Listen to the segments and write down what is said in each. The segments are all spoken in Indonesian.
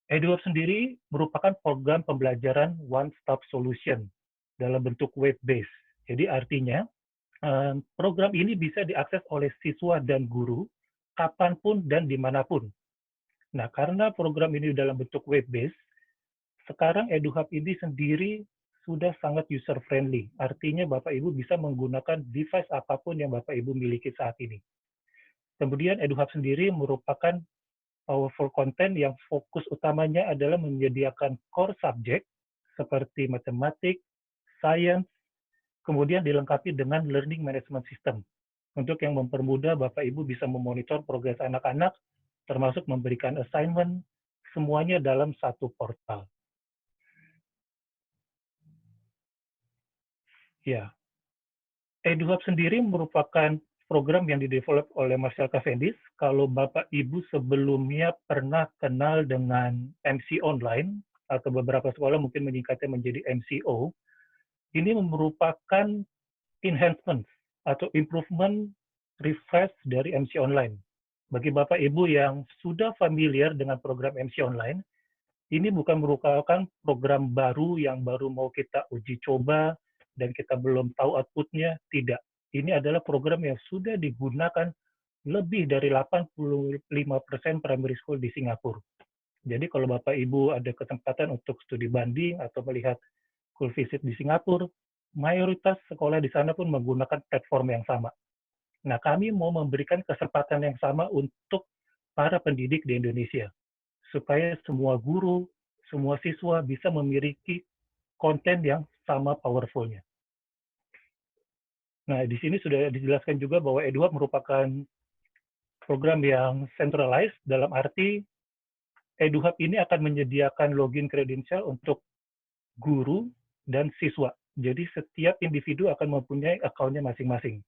EduHub sendiri merupakan program pembelajaran one-stop solution dalam bentuk web-based. Jadi artinya, program ini bisa diakses oleh siswa dan guru kapanpun dan dimanapun. Nah, karena program ini dalam bentuk web-based, sekarang EduHub ini sendiri sudah sangat user-friendly. Artinya Bapak Ibu bisa menggunakan device apapun yang Bapak Ibu miliki saat ini. Kemudian EduHub sendiri merupakan powerful content yang fokus utamanya adalah menyediakan core subject seperti matematik, science, kemudian dilengkapi dengan learning management system untuk yang mempermudah Bapak Ibu bisa memonitor progres anak-anak, termasuk memberikan assignment, semuanya dalam satu portal. Ya, EduHub sendiri merupakan program yang didevelop oleh Marcel Cavendish. Kalau Bapak Ibu sebelumnya pernah kenal dengan MC Online, atau beberapa sekolah mungkin menyingkatnya menjadi MCO, ini merupakan enhancement atau improvement refresh dari MC Online. Bagi Bapak Ibu yang sudah familiar dengan program MC Online, ini bukan merupakan program baru yang baru mau kita uji coba dan kita belum tahu output-nya, tidak. Ini adalah program yang sudah digunakan lebih dari 85% primary school di Singapura. Jadi kalau Bapak Ibu ada kesempatan untuk studi banding atau melihat school visit di Singapura, mayoritas sekolah di sana pun menggunakan platform yang sama. Nah, kami mau memberikan kesempatan yang sama untuk para pendidik di Indonesia, supaya semua guru, semua siswa bisa memiliki konten yang sama powerful-nya. Nah, di sini sudah dijelaskan juga bahwa EduHub merupakan program yang centralized, dalam arti EduHub ini akan menyediakan login credential untuk guru dan siswa. Jadi setiap individu akan mempunyai akunnya masing-masing.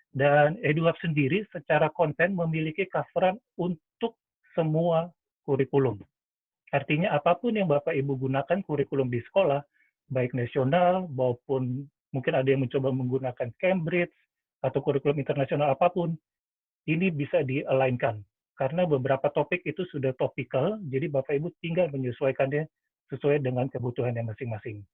Dan EduHub sendiri secara konten memiliki coveran untuk semua kurikulum. Artinya apapun yang Bapak Ibu gunakan kurikulum di sekolah, baik nasional maupun mungkin ada yang mencoba menggunakan Cambridge atau kurikulum internasional apapun, ini bisa di-align-kan. Karena beberapa topik itu sudah topikal, jadi Bapak Ibu tinggal menyesuaikannya sesuai dengan kebutuhannya masing-masing.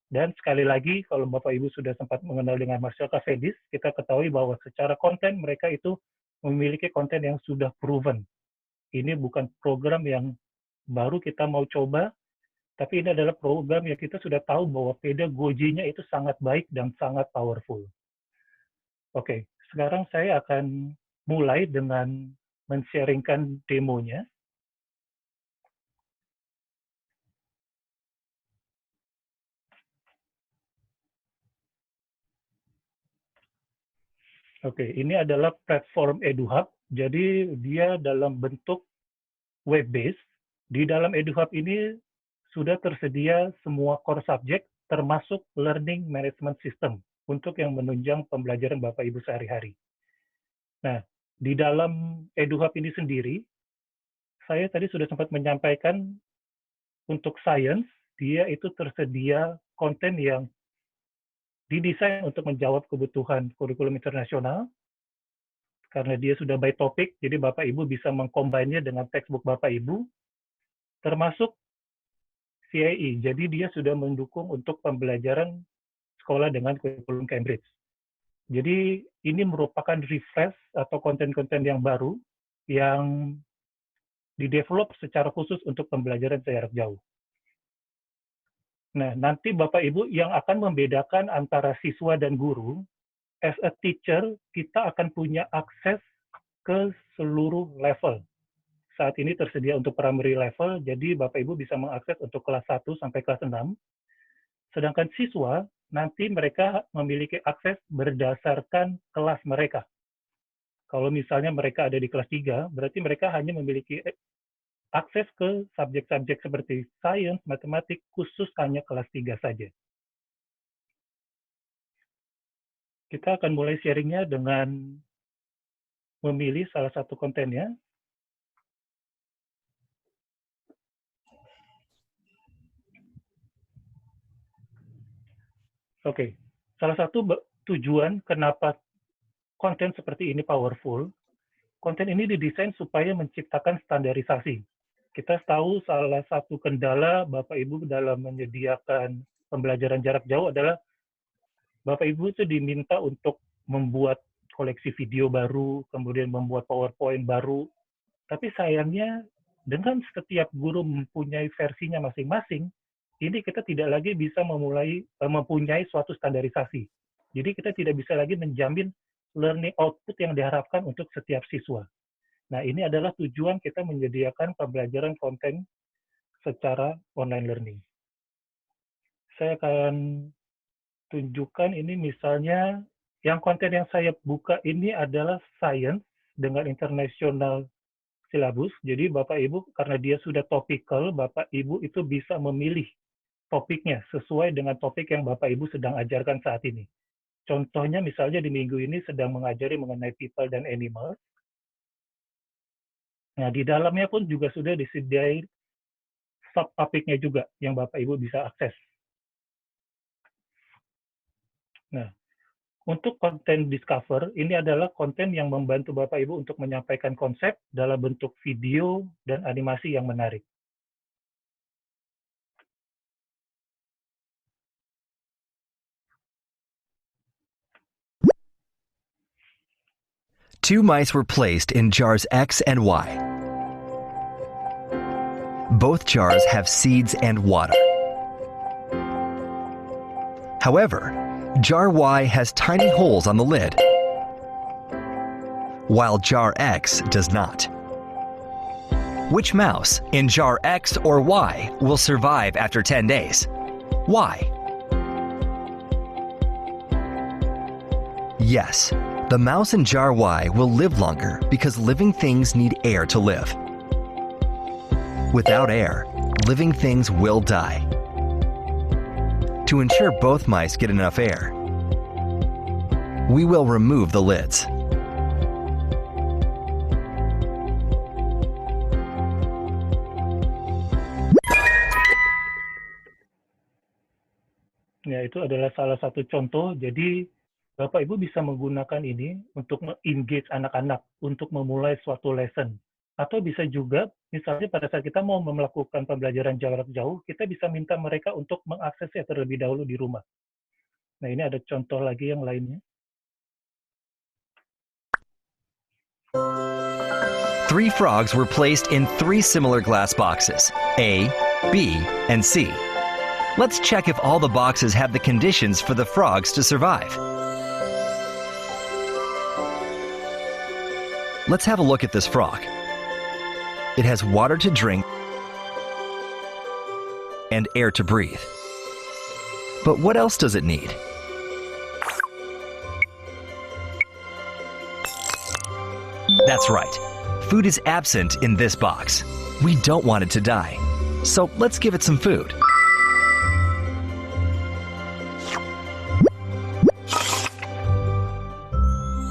Dan sekali lagi, kalau Bapak Ibu sudah sempat mengenal dengan Marcel Cavendish, kita ketahui bahwa secara konten mereka itu memiliki konten yang sudah proven. Ini bukan program yang baru kita mau coba, tapi ini adalah program yang kita sudah tahu bahwa pedagoginya itu sangat baik dan sangat powerful. Oke, sekarang saya akan mulai dengan men-sharingkan demonya. Oke, ini adalah platform EduHub. Jadi dia dalam bentuk web-based. Di dalam EduHub ini sudah tersedia semua core subject, termasuk learning management system untuk yang menunjang pembelajaran Bapak Ibu sehari-hari. Nah, di dalam EduHub ini sendiri, saya tadi sudah sempat menyampaikan untuk science, dia itu tersedia konten yang didesain untuk menjawab kebutuhan kurikulum internasional, karena dia sudah by topik, jadi Bapak Ibu bisa mengcombine-nya dengan textbook Bapak Ibu, termasuk CIE, jadi dia sudah mendukung untuk pembelajaran sekolah dengan kurikulum Cambridge. Jadi ini merupakan refresh atau konten-konten yang baru yang didevelop secara khusus untuk pembelajaran jarak jauh. Nah, nanti Bapak Ibu yang akan membedakan antara siswa dan guru, as a teacher, kita akan punya akses ke seluruh level. Saat ini tersedia untuk primary level, jadi Bapak Ibu bisa mengakses untuk kelas 1 sampai kelas 6. Sedangkan siswa, nanti mereka memiliki akses berdasarkan kelas mereka. Kalau misalnya mereka ada di kelas 3, berarti mereka hanya memiliki akses ke subjek-subjek seperti sains, matematik, khusus hanya kelas 3 saja. Kita akan mulai sharingnya dengan memilih salah satu kontennya. Oke, salah satu tujuan kenapa konten seperti ini powerful, konten ini didesain supaya menciptakan standarisasi. Kita tahu salah satu kendala Bapak Ibu dalam menyediakan pembelajaran jarak jauh adalah Bapak Ibu itu diminta untuk membuat koleksi video baru, kemudian membuat PowerPoint baru, tapi sayangnya dengan setiap guru mempunyai versinya masing-masing, ini kita tidak lagi bisa mempunyai suatu standarisasi. Jadi kita tidak bisa lagi menjamin learning output yang diharapkan untuk setiap siswa. Nah, ini adalah tujuan kita menyediakan pembelajaran konten secara online learning. Saya akan tunjukkan ini misalnya, yang konten yang saya buka ini adalah science dengan international syllabus. Jadi Bapak Ibu, karena dia sudah topical, Bapak Ibu itu bisa memilih topiknya sesuai dengan topik yang Bapak Ibu sedang ajarkan saat ini. Contohnya misalnya di minggu ini sedang mengajari mengenai people dan animals. Nah, di dalamnya pun juga sudah disediai subtopiknya juga yang Bapak Ibu bisa akses. Nah, untuk konten Discover, ini adalah konten yang membantu Bapak Ibu untuk menyampaikan konsep dalam bentuk video dan animasi yang menarik. Two mice were placed in jars X and Y. Both jars have seeds and water. However, jar Y has tiny holes on the lid, while jar X does not. Which mouse in jar X or Y will survive after 10 days? Why? Yes, the mouse in jar Y will live longer because living things need air to live. Without air, living things will die. To ensure both mice get enough air, we will remove the lids. Ya, itu adalah salah satu contoh. Jadi, Bapak Ibu bisa menggunakan ini untuk engage anak-anak untuk memulai suatu lesson. Atau bisa juga, misalnya pada saat kita mau melakukan pembelajaran jarak jauh, kita bisa minta mereka untuk mengaksesnya terlebih dahulu di rumah. Nah, ini ada contoh lagi yang lainnya. Three frogs were placed in three similar glass boxes, A, B, and C. Let's check if all the boxes have the conditions for the frogs to survive. Let's have a look at this frog. It has water to drink and air to breathe. But what else does it need? That's right. Food is absent in this box. We don't want it to die. So let's give it some food.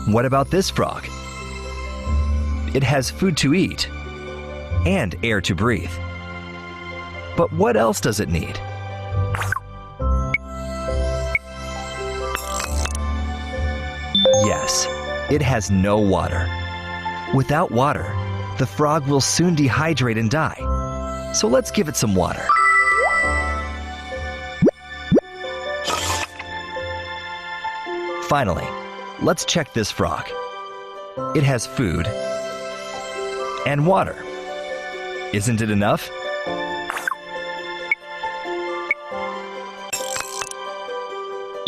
What about this frog? It has food to eat and air to breathe. But what else does it need? Yes, it has no water. Without water, the frog will soon dehydrate and die. So let's give it some water. Finally, let's check this frog. It has food and water. Isn't it enough?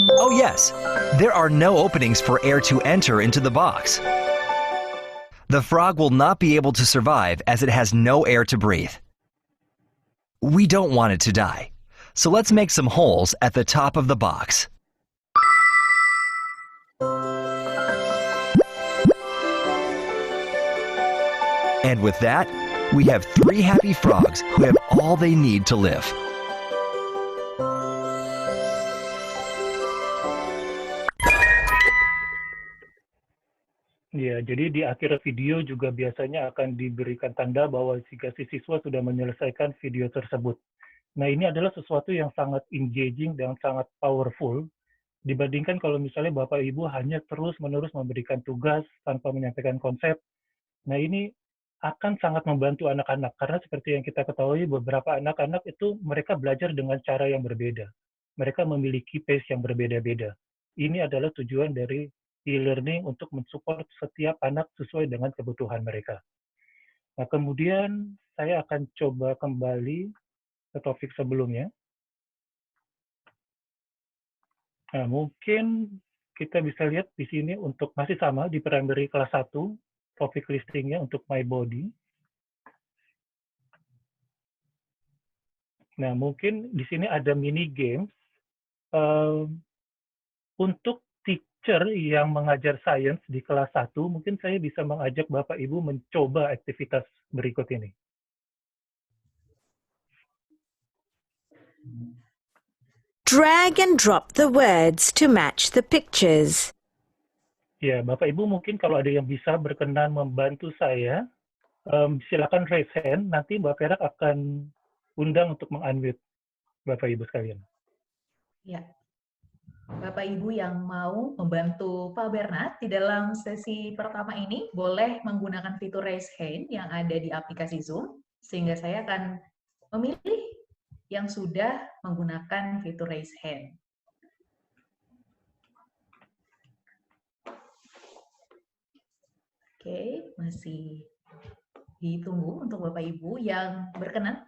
Oh yes, there are no openings for air to enter into the box. The frog will not be able to survive as it has no air to breathe. We don't want it to die, so let's make some holes at the top of the box. And with that, we have three happy frogs who have all they need to live. Ya, jadi di akhir video juga biasanya akan diberikan tanda bahwa jika si siswa sudah menyelesaikan video tersebut. Nah, ini adalah sesuatu yang sangat engaging dan sangat powerful dibandingkan kalau misalnya Bapak Ibu hanya terus-menerus memberikan tugas tanpa menyampaikan konsep. Nah, ini akan sangat membantu anak-anak. Karena seperti yang kita ketahui, beberapa anak-anak itu mereka belajar dengan cara yang berbeda. Mereka memiliki pace yang berbeda-beda. Ini adalah tujuan dari e-learning untuk mensupport setiap anak sesuai dengan kebutuhan mereka. Nah, kemudian saya akan coba kembali ke topik sebelumnya. Nah, mungkin kita bisa lihat di sini untuk masih sama di primary kelas 1, topik listingnya untuk My Body. Nah, mungkin di sini ada mini games untuk teacher yang mengajar sains di kelas 1, mungkin saya bisa mengajak Bapak Ibu mencoba aktivitas berikut ini. Drag and drop the words to match the pictures. Ya, Bapak Ibu mungkin kalau ada yang bisa berkenan membantu saya, silakan raise hand, nanti Mbak Perak akan undang untuk meng-unmute Bapak Ibu sekalian. Ya, Bapak Ibu yang mau membantu Pak Bernard di dalam sesi pertama ini boleh menggunakan fitur raise hand yang ada di aplikasi Zoom, sehingga saya akan memilih yang sudah menggunakan fitur raise hand. Oke, masih ditunggu untuk Bapak Ibu yang berkenan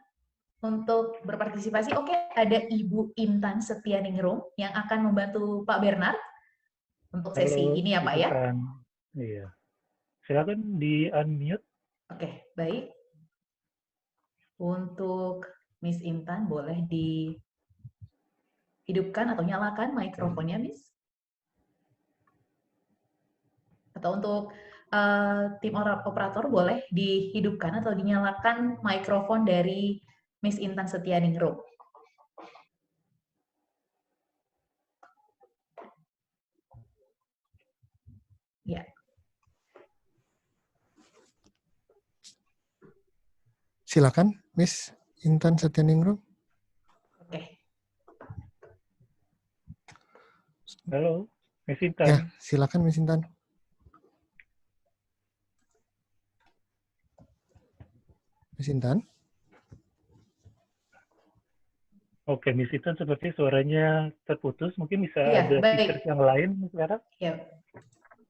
untuk berpartisipasi. Oke, ada Ibu Intan Setianingrum yang akan membantu Pak Bernard untuk sesi ini ya Pak ya. Iya. Silakan di-unmute. Oke, baik. Untuk Miss Intan boleh dihidupkan atau nyalakan mikrofonnya, Miss. Atau untuk tim operator boleh dihidupkan atau dinyalakan mikrofon dari Miss Intan Setianingrum. Ya. Silakan, Miss Intan Setianingrum. Oke. Halo, Miss Intan. Ya, silakan Miss Intan. Miss Intan. Oke, Miss Intan seperti suaranya terputus. Mungkin bisa Ya, ada baik. speaker yang lain, Miss Perak? Ya.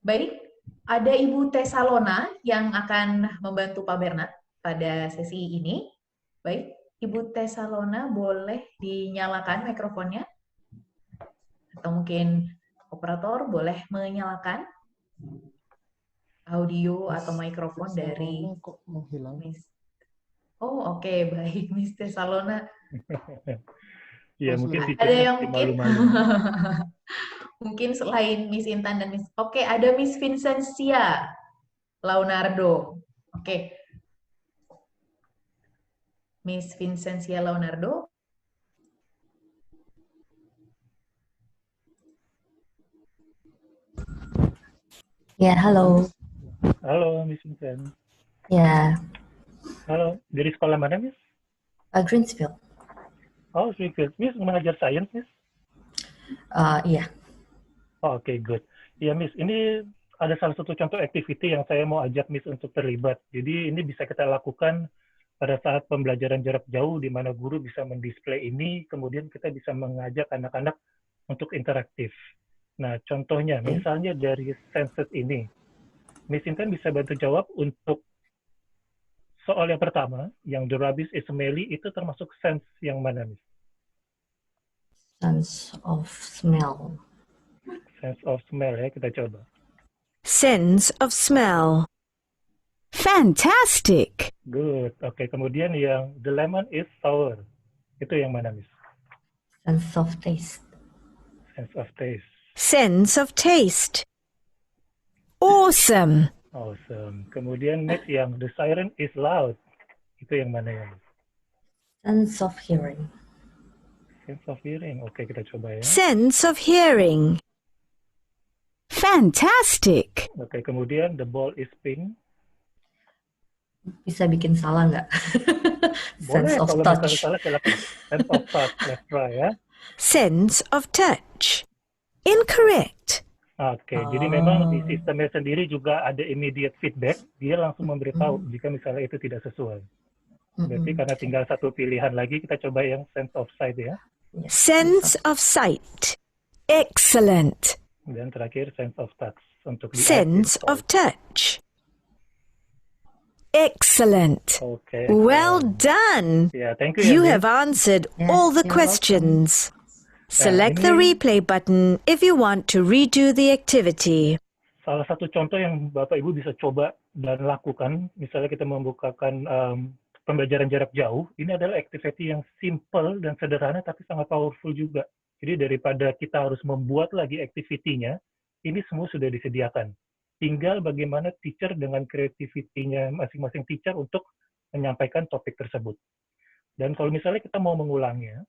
Baik, ada Ibu Tesalona yang akan membantu Pak Bernard pada sesi ini. Baik, Ibu Tesalona boleh dinyalakan mikrofonnya. Atau mungkin operator boleh menyalakan audio atau mikrofon dari kok menghilang? Miss. Oh, oke, baik Miss Tesalona. Ya, mungkin Ada yang fiturnya mungkin malu-malu. mungkin selain Miss Intan dan Miss. Oke, ada Miss Vincentia Leonardo. Oke. Miss Vincentia Leonardo. Ya, halo. Halo, Miss Vincent. Ya, Halo, dari sekolah mana, Miss? Greensfield. Oh, Springfield. Miss mengajar sains, Miss? Iya. Oh, oke, good. Ya, Miss, ini ada salah satu contoh activity yang saya mau ajak Miss untuk terlibat. Jadi ini bisa kita lakukan pada saat pembelajaran jarak jauh, di mana guru bisa mendisplay ini, kemudian kita bisa mengajak anak-anak untuk interaktif. Nah, contohnya, misalnya dari senses ini, Miss Intan bisa bantu jawab untuk soal yang pertama, yang the rabbit is smelly, itu termasuk sense yang mana, Miss? Sense of smell. Sense of smell ya, kita coba. Sense of smell. Fantastic! Good. Oke, kemudian yang the lemon is sour. Itu yang mana, Miss? Sense of taste. Sense of taste. Sense of taste. Awesome! Awesome. Kemudian next yang the siren is loud. Itu yang mana ya, Miss? Sense of hearing. Sense of hearing. Oke, kita coba ya. Sense of hearing. Fantastic! Oke, kemudian the ball is pink. Bisa bikin salah nggak? Boleh, Sense of kalau touch. misalnya salah, silakan. Sense of touch. Let's try ya. Sense of touch. Incorrect. Oke, jadi memang di Oh. sistemnya sendiri juga ada immediate feedback, dia langsung memberitahu jika misalnya itu tidak sesuai. Berarti karena tinggal satu pilihan lagi, kita coba yang sense of sight ya. Yes, Sense of sight. Excellent. Dan terakhir sense of touch untuk di Sense of touch. Excellent. Oke. Well done. Ya, thank you. You Yandin. have answered Yes, all the you're questions. Select the ini- replay button if you want to redo the activity. Salah satu contoh yang Bapak Ibu bisa coba dan lakukan, misalnya kita membukakan pembelajaran jarak jauh, ini adalah activity yang simple dan sederhana tapi sangat powerful juga. Jadi daripada kita harus membuat lagi activity-nya, ini semua sudah disediakan. Tinggal bagaimana teacher dengan creativity-nya masing-masing teacher untuk menyampaikan topik tersebut. Dan kalau misalnya kita mau mengulangnya,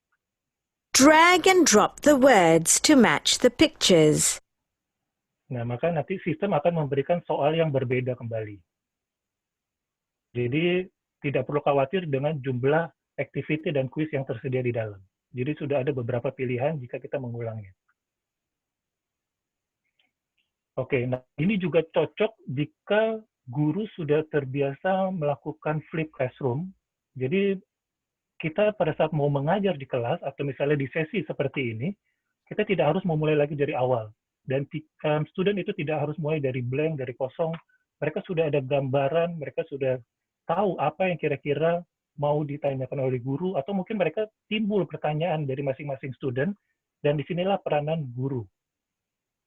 Drag and drop the words to match the pictures. nah maka nanti sistem akan memberikan soal yang berbeda kembali. Jadi tidak perlu khawatir dengan jumlah activity dan quiz yang tersedia di dalam. Jadi sudah ada beberapa pilihan jika kita mengulangnya. Oke, nah ini juga cocok jika guru sudah terbiasa melakukan flip classroom. Jadi kita pada saat mau mengajar di kelas atau misalnya di sesi seperti ini, kita tidak harus memulai lagi dari awal. Dan student itu tidak harus mulai dari blank, dari kosong. Mereka sudah ada gambaran, mereka sudah tahu apa yang kira-kira mau ditanyakan oleh guru, atau mungkin mereka timbul pertanyaan dari masing-masing student, dan disinilah peranan guru.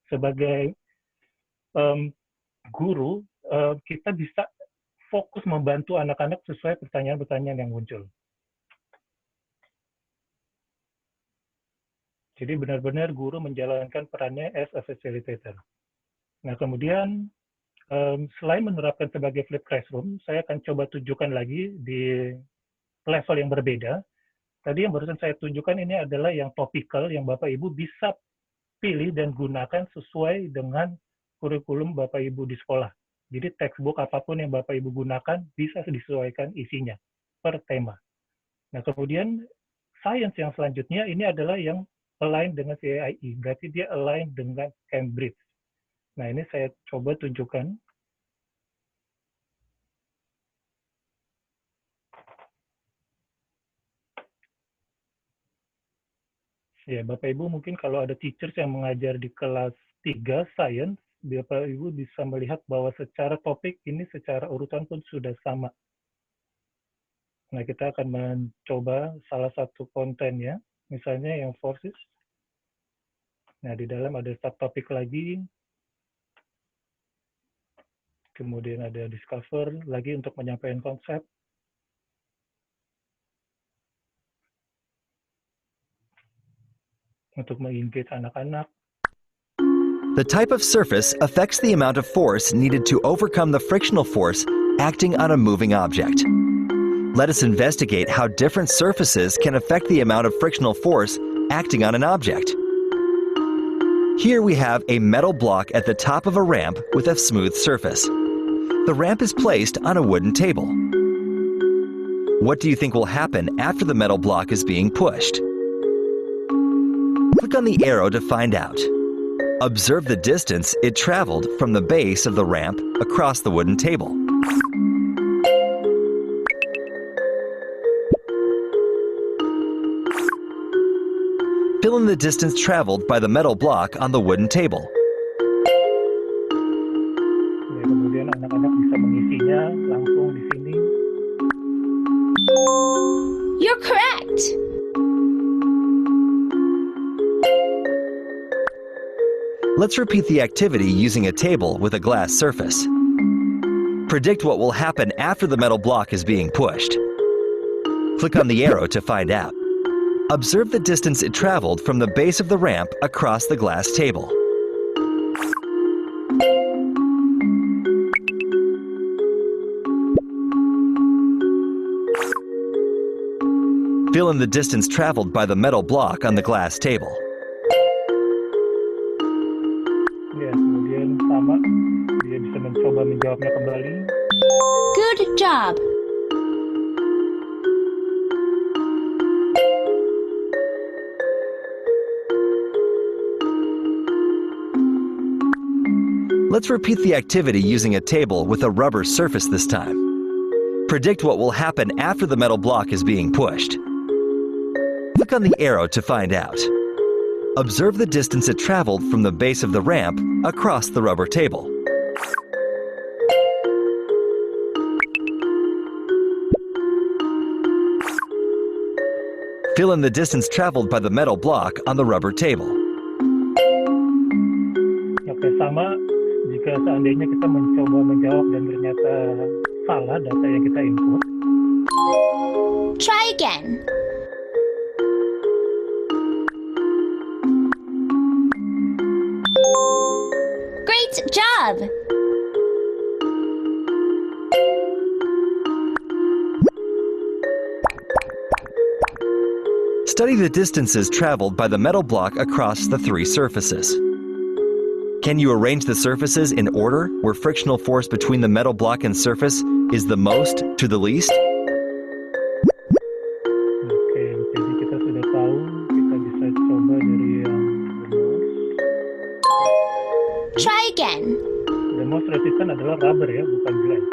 Sebagai guru, kita bisa fokus membantu anak-anak sesuai pertanyaan-pertanyaan yang muncul. Jadi benar-benar guru menjalankan perannya as a facilitator. Nah, kemudian selain menerapkan sebagai flip classroom, saya akan coba tunjukkan lagi di level yang berbeda. Tadi yang barusan saya tunjukkan ini adalah yang topical, yang Bapak Ibu bisa pilih dan gunakan sesuai dengan kurikulum Bapak Ibu di sekolah. Jadi textbook apapun yang Bapak Ibu gunakan bisa disesuaikan isinya per tema. Nah, kemudian science yang selanjutnya ini adalah yang align dengan CAIE, berarti dia align dengan Cambridge. Nah, ini saya coba tunjukkan. Ya, Bapak Ibu mungkin kalau ada teachers yang mengajar di kelas 3 Science, Bapak Ibu bisa melihat bahwa secara topik ini secara urutan pun sudah sama. Nah, kita akan mencoba salah satu kontennya, misalnya yang forces. Nah, di dalam ada subtopik lagi. Kemudian ada discover lagi untuk menyampaikan konsep. Untuk mengengage anak-anak. The type of surface affects the amount of force needed to overcome the frictional force acting on a moving object. Let us investigate how different surfaces can affect the amount of frictional force acting on an object. Here we have a metal block at the top of a ramp with a smooth surface. The ramp is placed on a wooden table. What do you think will happen after the metal block is being pushed? Click on the arrow to find out. Observe the distance it traveled from the base of the ramp across the wooden table. Fill in the distance traveled by the metal block on the wooden table. Ya, kemudian anak-anak bisa mengisinya langsung di sini. You're correct. Let's repeat the activity using a table with a glass surface. Predict what will happen after the metal block is being pushed. Click on the arrow to find out. Observe the distance it traveled from the base of the ramp across the glass table. Fill in the distance traveled by the metal block on the glass table. Ya, kemudian sama, dia bisa mencoba menjawabnya kembali. Good job. Let's repeat the activity using a table with a rubber surface this time. Predict what will happen after the metal block is being pushed. Click on the arrow to find out. Observe the distance it traveled from the base of the ramp across the rubber table. Fill in the distance traveled by the metal block on the rubber table. Oke, sama jika seandainya kita mencoba menjawab dan ternyata salah data yang kita input. Try again. Great job! Study the distances traveled by the metal block across the three surfaces. Can you arrange the surfaces in order where frictional force between the metal block and surface is the most to the least? Oke, jadi kita sudah tahu, kita bisa coba dari yang Try again. the most resistant adalah rubber ya, bukan glass.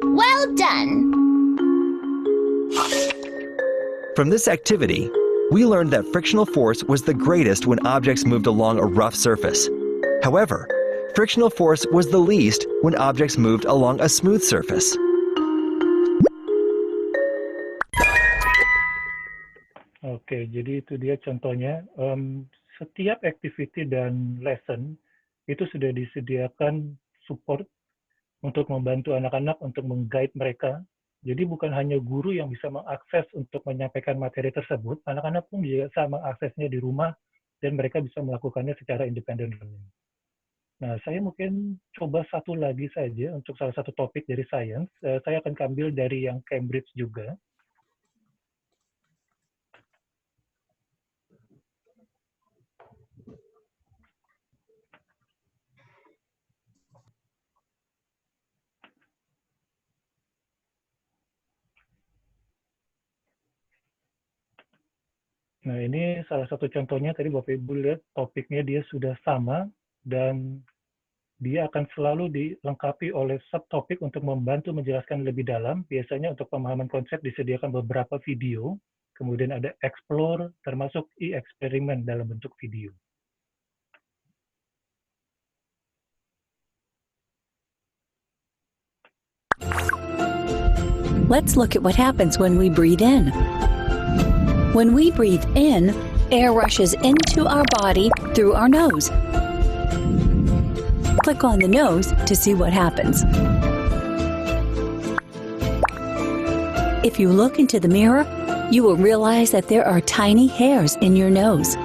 Well done. From this activity, we learned that frictional force was the greatest when objects moved along a rough surface. However, frictional force was the least when objects moved along a smooth surface. Oke, jadi itu dia contohnya. Setiap activity dan lesson itu sudah disediakan support untuk membantu anak-anak untuk meng-guide mereka. Jadi bukan hanya guru yang bisa mengakses untuk menyampaikan materi tersebut, anak-anak pun juga bisa mengaksesnya di rumah dan mereka bisa melakukannya secara independent learning. Nah, saya mungkin coba satu lagi saja untuk salah satu topik dari science. Saya akan ambil dari yang Cambridge juga. Nah, ini salah satu contohnya, tadi Bapak Ibu lihat topiknya dia sudah sama, dan dia akan selalu dilengkapi oleh subtopik untuk membantu menjelaskan lebih dalam. Biasanya untuk pemahaman konsep disediakan beberapa video, kemudian ada explore, termasuk e-eksperimen dalam bentuk video. Let's look at what happens when we breathe in. When we breathe in, air rushes into our body through our nose. Click on the nose to see what happens. If you look into the mirror, you will realize that there are tiny hairs in your nose.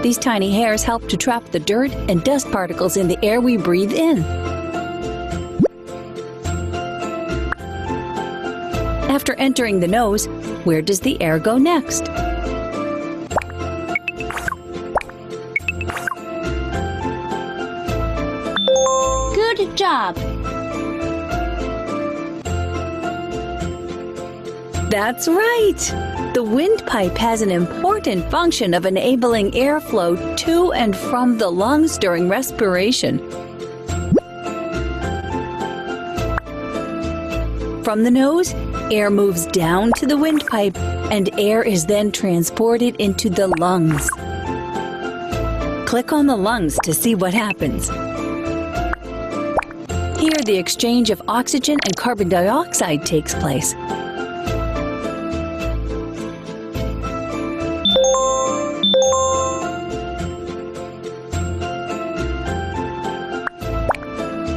These tiny hairs help to trap the dirt and dust particles in the air we breathe in. After entering the nose, where does the air go next? Good job. That's right! The windpipe has an important function of enabling airflow to and from the lungs during respiration. From the nose, air moves down to the windpipe, and air is then transported into the lungs. Click on the lungs to see what happens. Here, the exchange of oxygen and carbon dioxide takes place.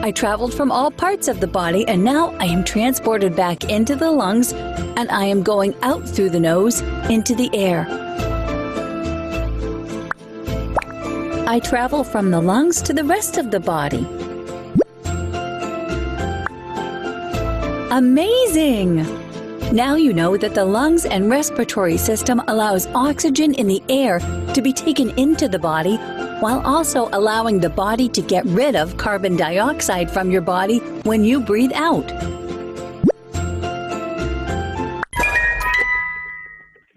I traveled from all parts of the body, and now I am transported back into the lungs, and I am going out through the nose into the air. I travel from the lungs to the rest of the body. Amazing! Now you know that the lungs and respiratory system allows oxygen in the air to be taken into the body, while also allowing the body to get rid of carbon dioxide from your body when you breathe out.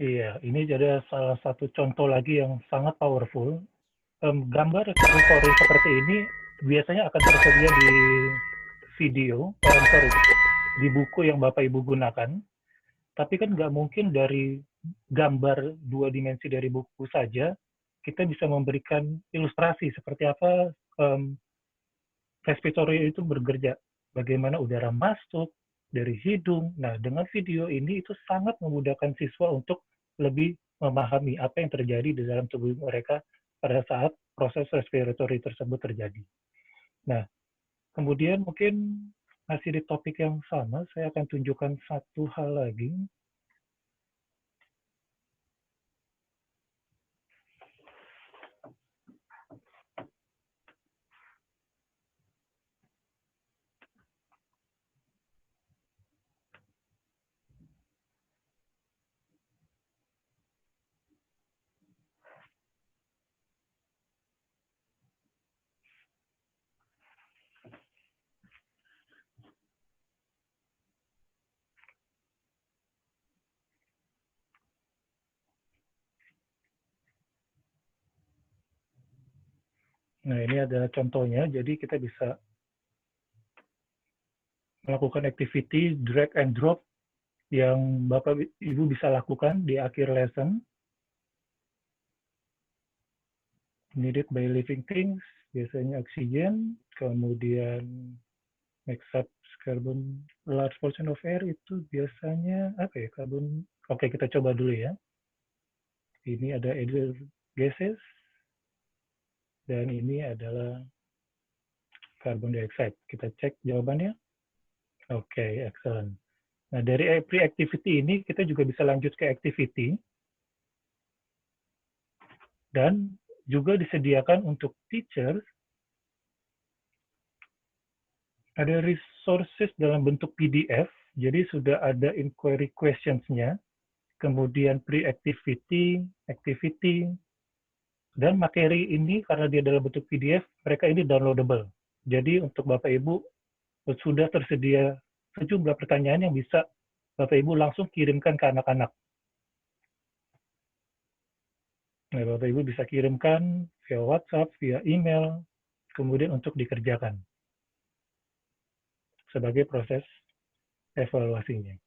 Iya, ini jadi salah satu contoh lagi yang sangat powerful. Gambar story seperti ini biasanya akan tersedia di video, di buku yang Bapak Ibu gunakan. Tapi kan nggak mungkin dari gambar 2 dimensi dari buku saja kita bisa memberikan ilustrasi seperti apa respiratory itu bekerja, bagaimana udara masuk dari hidung. Nah, dengan video ini itu sangat memudahkan siswa untuk lebih memahami apa yang terjadi di dalam tubuh mereka pada saat proses respiratory tersebut terjadi. Nah, kemudian mungkin masih di topik yang sama, saya akan tunjukkan satu hal lagi. Nah, ini adalah contohnya. Jadi kita bisa melakukan activity drag and drop yang Bapak Ibu bisa lakukan di akhir lesson. Needed by living things, biasanya oksigen, kemudian mix up carbon, large portion of air itu biasanya apa ya, karbon. Oke, kita coba dulu ya. Ini ada other gases, dan ini adalah carbon dioxide. Kita cek jawabannya. Oke, excellent. Nah, dari pre-activity ini kita juga bisa lanjut ke activity. Dan juga disediakan untuk teachers ada resources dalam bentuk PDF. Jadi sudah ada inquiry questions-nya, kemudian pre-activity, activity, dan materi ini karena dia dalam bentuk PDF, mereka ini downloadable. Jadi untuk Bapak Ibu sudah tersedia sejumlah pertanyaan yang bisa Bapak Ibu langsung kirimkan ke anak-anak. Nah, Bapak Ibu bisa kirimkan via WhatsApp, via email, kemudian untuk dikerjakan sebagai proses evaluasinya.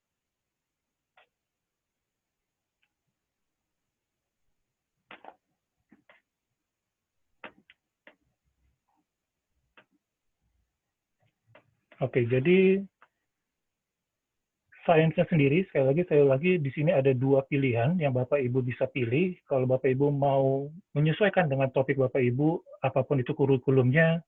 Oke, jadi sainsnya sendiri, sekali lagi di sini ada 2 pilihan yang Bapak Ibu bisa pilih. Kalau Bapak Ibu mau menyesuaikan dengan topik Bapak Ibu, apapun itu kurikulumnya,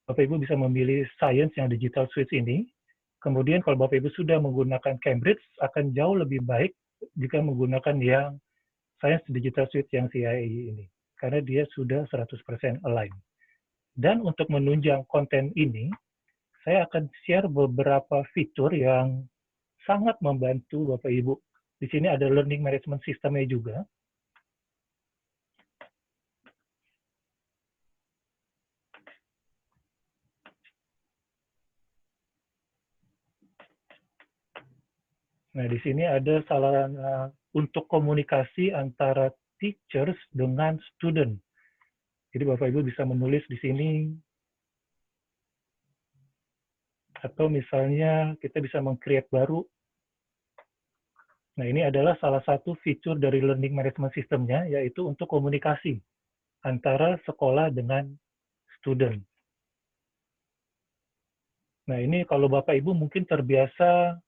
Bapak Ibu bisa memilih Science yang Digital Switch ini. Kemudian kalau Bapak Ibu sudah menggunakan Cambridge, akan jauh lebih baik jika menggunakan yang Science Digital Switch yang CIE ini. Karena dia sudah 100% align. Dan untuk menunjang konten ini, saya akan share beberapa fitur yang sangat membantu Bapak Ibu. Di sini ada learning management system-nya juga. Nah, di sini ada sarana untuk komunikasi antara teachers dengan student. Jadi Bapak Ibu bisa menulis di sini, atau misalnya kita bisa meng-create baru. Nah, ini adalah salah satu fitur dari learning management system-nya, yaitu untuk komunikasi antara sekolah dengan student. Nah, ini kalau Bapak Ibu mungkin terbiasa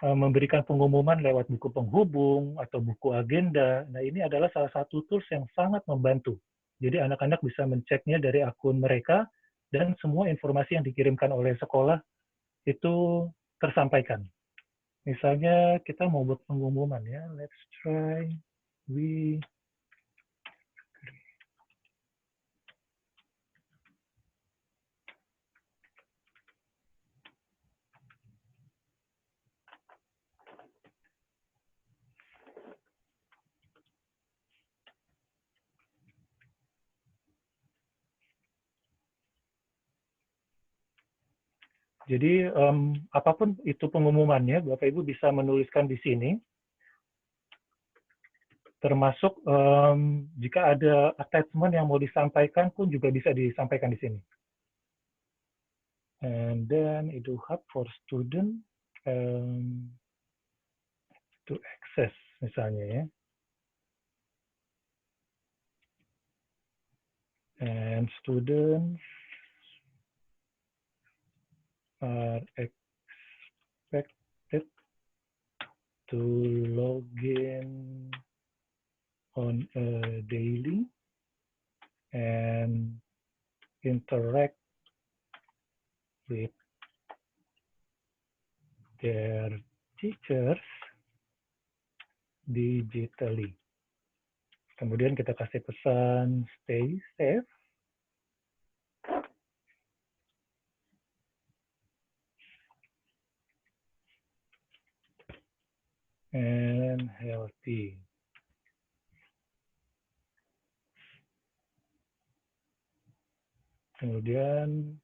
memberikan pengumuman lewat buku penghubung atau buku agenda. Nah, ini adalah salah satu tools yang sangat membantu. Jadi anak-anak bisa menceknya dari akun mereka, dan semua informasi yang dikirimkan oleh sekolah itu tersampaikan. Misalnya kita mau buat pengumuman ya, let's try we. Jadi apapun itu pengumumannya, Bapak Ibu bisa menuliskan di sini. Termasuk jika ada attachment yang mau disampaikan pun juga bisa disampaikan di sini. And then EduHub for student to access misalnya ya. And students are expected to log in on a daily and interact with their teachers digitally. Kemudian kita kasih pesan stay safe. And healthy. Kemudian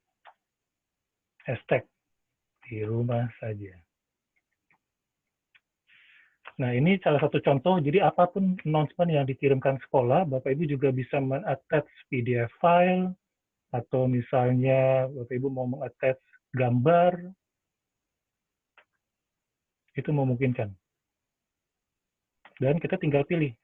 hashtag di rumah saja. Nah, ini salah satu contoh. Jadi apapun announcement yang dikirimkan sekolah, Bapak Ibu juga bisa men-attach PDF file, atau misalnya Bapak Ibu mau men-attach gambar, itu memungkinkan. Dan kita tinggal pilih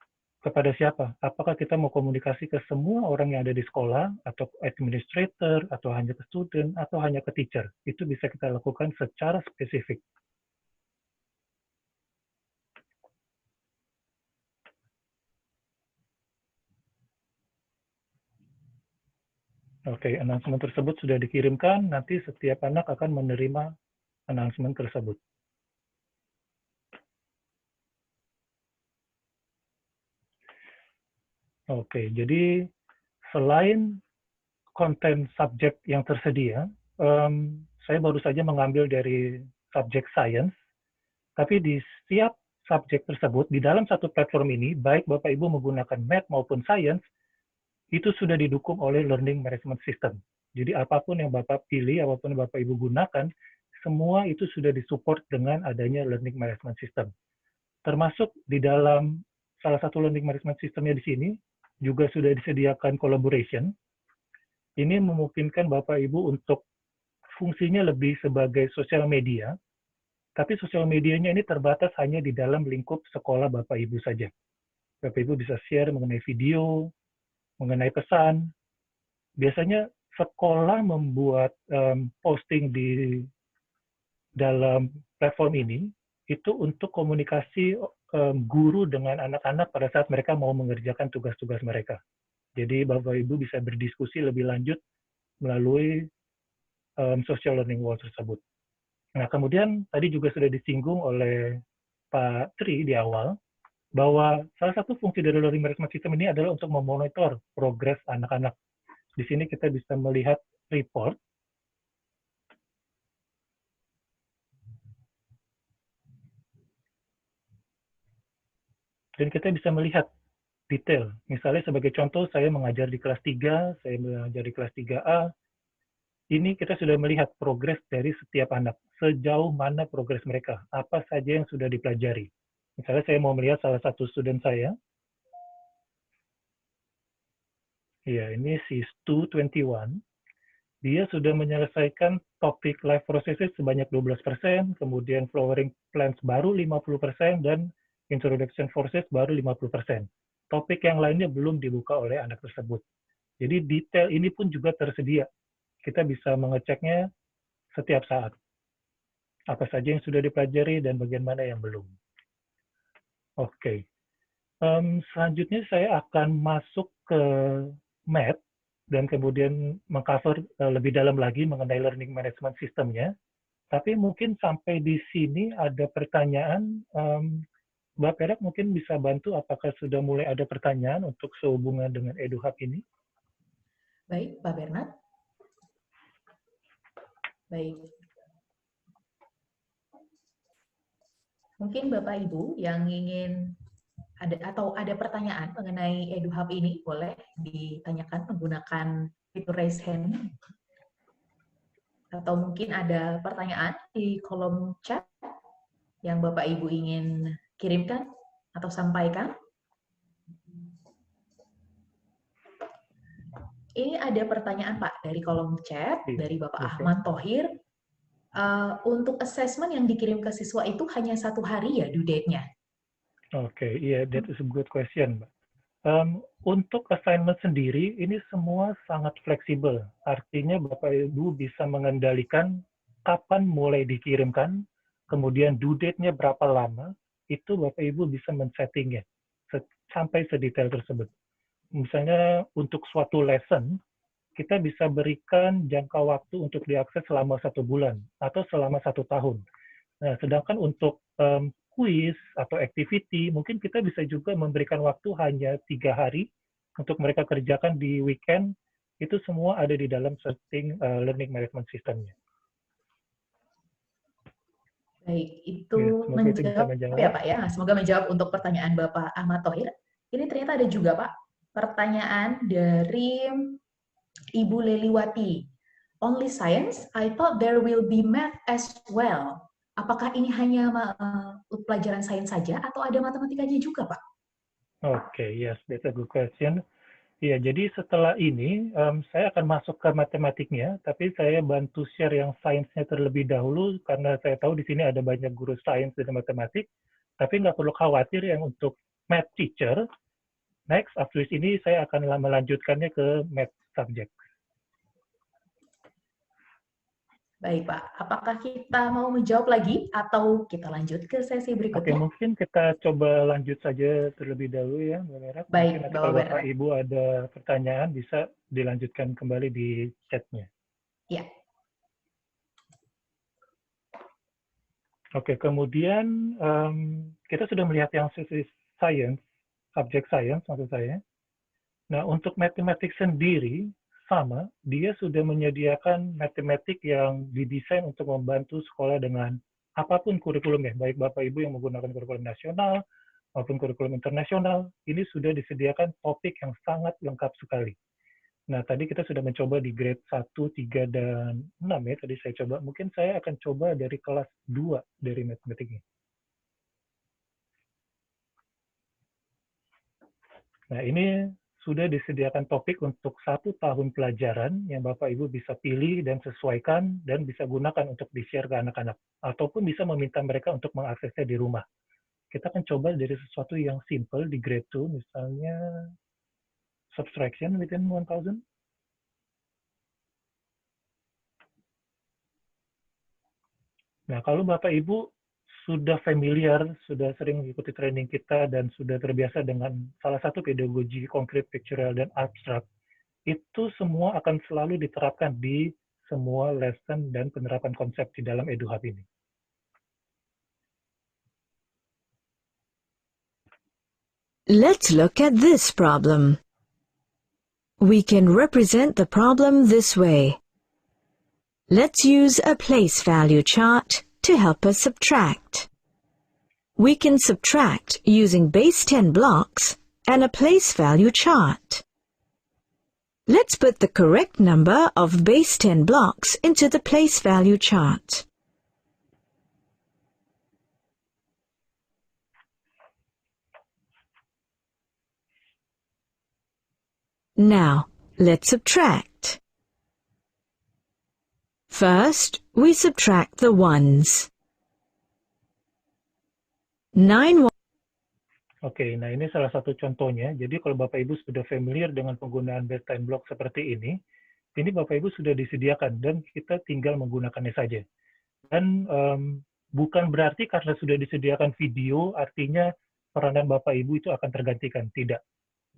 kepada siapa. Apakah kita mau komunikasi ke semua orang yang ada di sekolah, atau administrator, atau hanya ke student, atau hanya ke teacher. Itu bisa kita lakukan secara spesifik. Oke, announcement tersebut sudah dikirimkan, nanti setiap anak akan menerima announcement tersebut. Oke, jadi selain konten subjek yang tersedia, saya baru saja mengambil dari subjek science, tapi di setiap subjek tersebut, di dalam satu platform ini, baik Bapak Ibu menggunakan math maupun science, itu sudah didukung oleh learning management system. Jadi apapun yang Bapak pilih, apapun yang Bapak Ibu gunakan, semua itu sudah disupport dengan adanya learning management system. Termasuk di dalam salah satu learning management systemnya di sini, juga sudah disediakan collaboration. Ini memungkinkan Bapak Ibu untuk fungsinya lebih sebagai sosial media, tapi sosial medianya ini terbatas hanya di dalam lingkup sekolah Bapak Ibu saja. Bapak Ibu bisa share mengenai video, mengenai pesan. Biasanya sekolah membuat posting di dalam platform ini itu untuk komunikasi guru dengan anak-anak pada saat mereka mau mengerjakan tugas-tugas mereka. Jadi Bapak Ibu bisa berdiskusi lebih lanjut melalui social learning wall tersebut. Nah, kemudian tadi juga sudah disinggung oleh Pak Tri di awal, bahwa salah satu fungsi dari learning management system ini adalah untuk memonitor progres anak-anak. Di sini kita bisa melihat report. Dan kita bisa melihat detail. Misalnya sebagai contoh, saya mengajar di kelas 3, saya mengajar di kelas 3A. Ini kita sudah melihat progres dari setiap anak. Sejauh mana progres mereka. Apa saja yang sudah dipelajari. Misalnya saya mau melihat salah satu student saya. Ya, ini si Stu21. Dia sudah menyelesaikan topik life processes sebanyak 12%, kemudian flowering plants baru 50%, dan introduction forces baru 50%. Topik yang lainnya belum dibuka oleh anak tersebut. Jadi detail ini pun juga tersedia. Kita bisa mengeceknya setiap saat. Apa saja yang sudah dipelajari dan bagian mana yang belum. Oke. Selanjutnya saya akan masuk ke math dan kemudian mengcover lebih dalam lagi mengenai learning management systemnya. Tapi mungkin sampai di sini ada pertanyaan. Mbak Perak mungkin bisa bantu apakah sudah mulai ada pertanyaan untuk sehubungan dengan EduHub ini? Baik, Pak Bernard. Baik. Mungkin Bapak Ibu yang ingin ada pertanyaan mengenai EduHub ini, boleh ditanyakan menggunakan fitur raise hand. Atau mungkin ada pertanyaan di kolom chat yang Bapak Ibu ingin kirimkan atau sampaikan. Ini ada pertanyaan Pak dari kolom chat dari Bapak Ahmad Thohir. Untuk assessment yang dikirim ke siswa itu hanya 1 hari ya due date-nya? Oke, iya, that is a good question, Mbak. Untuk assignment sendiri, ini semua sangat fleksibel. Artinya Bapak Ibu bisa mengendalikan kapan mulai dikirimkan, kemudian due date-nya berapa lama, itu Bapak Ibu bisa men-settingnya sampai sedetail tersebut. Misalnya untuk suatu lesson, kita bisa berikan jangka waktu untuk diakses selama 1 bulan atau selama 1 tahun. Nah, sedangkan untuk quiz atau activity, mungkin kita bisa juga memberikan waktu hanya 3 hari untuk mereka kerjakan di weekend. Itu semua ada di dalam setting learning management system-nya. Baik, itu menjawab ya Pak ya. Semoga menjawab untuk pertanyaan Bapak Ahmad Thohir. Ini ternyata ada juga Pak pertanyaan dari Ibu Leliwati. Only science? I thought there will be math as well. Apakah ini hanya pelajaran sains saja atau ada matematikanya juga, Pak? Oke, yes, that's a good question. Ya, jadi setelah ini saya akan masuk ke matematiknya, tapi saya bantu share yang sainsnya terlebih dahulu karena saya tahu di sini ada banyak guru sains dan matematik. Tapi nggak perlu khawatir yang untuk math teacher. Next, after ini saya akan melanjutkannya ke math subject. Baik, Pak. Apakah kita mau menjawab lagi atau kita lanjut ke sesi berikutnya? Oke, mungkin kita coba lanjut saja terlebih dahulu ya, Mbak Merah. Baik, mungkin kalau Bapak Ibu ada pertanyaan bisa dilanjutkan kembali di chat-nya. Ya. Oke, kemudian kita sudah melihat yang sisi science, subject science maksud saya. Nah, untuk matematik sendiri, sama, dia sudah menyediakan matematik yang didesain untuk membantu sekolah dengan apapun kurikulumnya, baik Bapak Ibu yang menggunakan kurikulum nasional maupun kurikulum internasional, ini sudah disediakan topik yang sangat lengkap sekali. Nah, tadi kita sudah mencoba di grade 1, 3, dan 6 ya, tadi saya coba. Mungkin saya akan coba dari kelas 2 dari matematiknya. Nah, ini sudah disediakan topik untuk 1 tahun pelajaran yang Bapak Ibu bisa pilih dan sesuaikan dan bisa gunakan untuk di-share ke anak-anak. Ataupun bisa meminta mereka untuk mengaksesnya di rumah. Kita akan coba dari sesuatu yang simple di grade 2, misalnya subtraction within 1000. Nah, kalau Bapak Ibu sudah familiar, sudah sering mengikuti training kita, dan sudah terbiasa dengan salah satu pedagogi konkret, pictorial, dan abstrak, itu semua akan selalu diterapkan di semua lesson dan penerapan konsep di dalam EduHub ini. Let's look at this problem. We can represent the problem this way. Let's use a place value chart to help us subtract. We can subtract using base 10 blocks and a place value chart. Let's put the correct number of base 10 blocks into the place value chart. Now, let's subtract. First, we subtract the ones. 9. Oke, nah ini salah satu contohnya. Jadi kalau Bapak Ibu sudah familiar dengan penggunaan base 10 block seperti ini Bapak Ibu sudah disediakan dan kita tinggal menggunakannya saja. Dan bukan berarti karena sudah disediakan video, artinya peranan Bapak Ibu itu akan tergantikan. Tidak.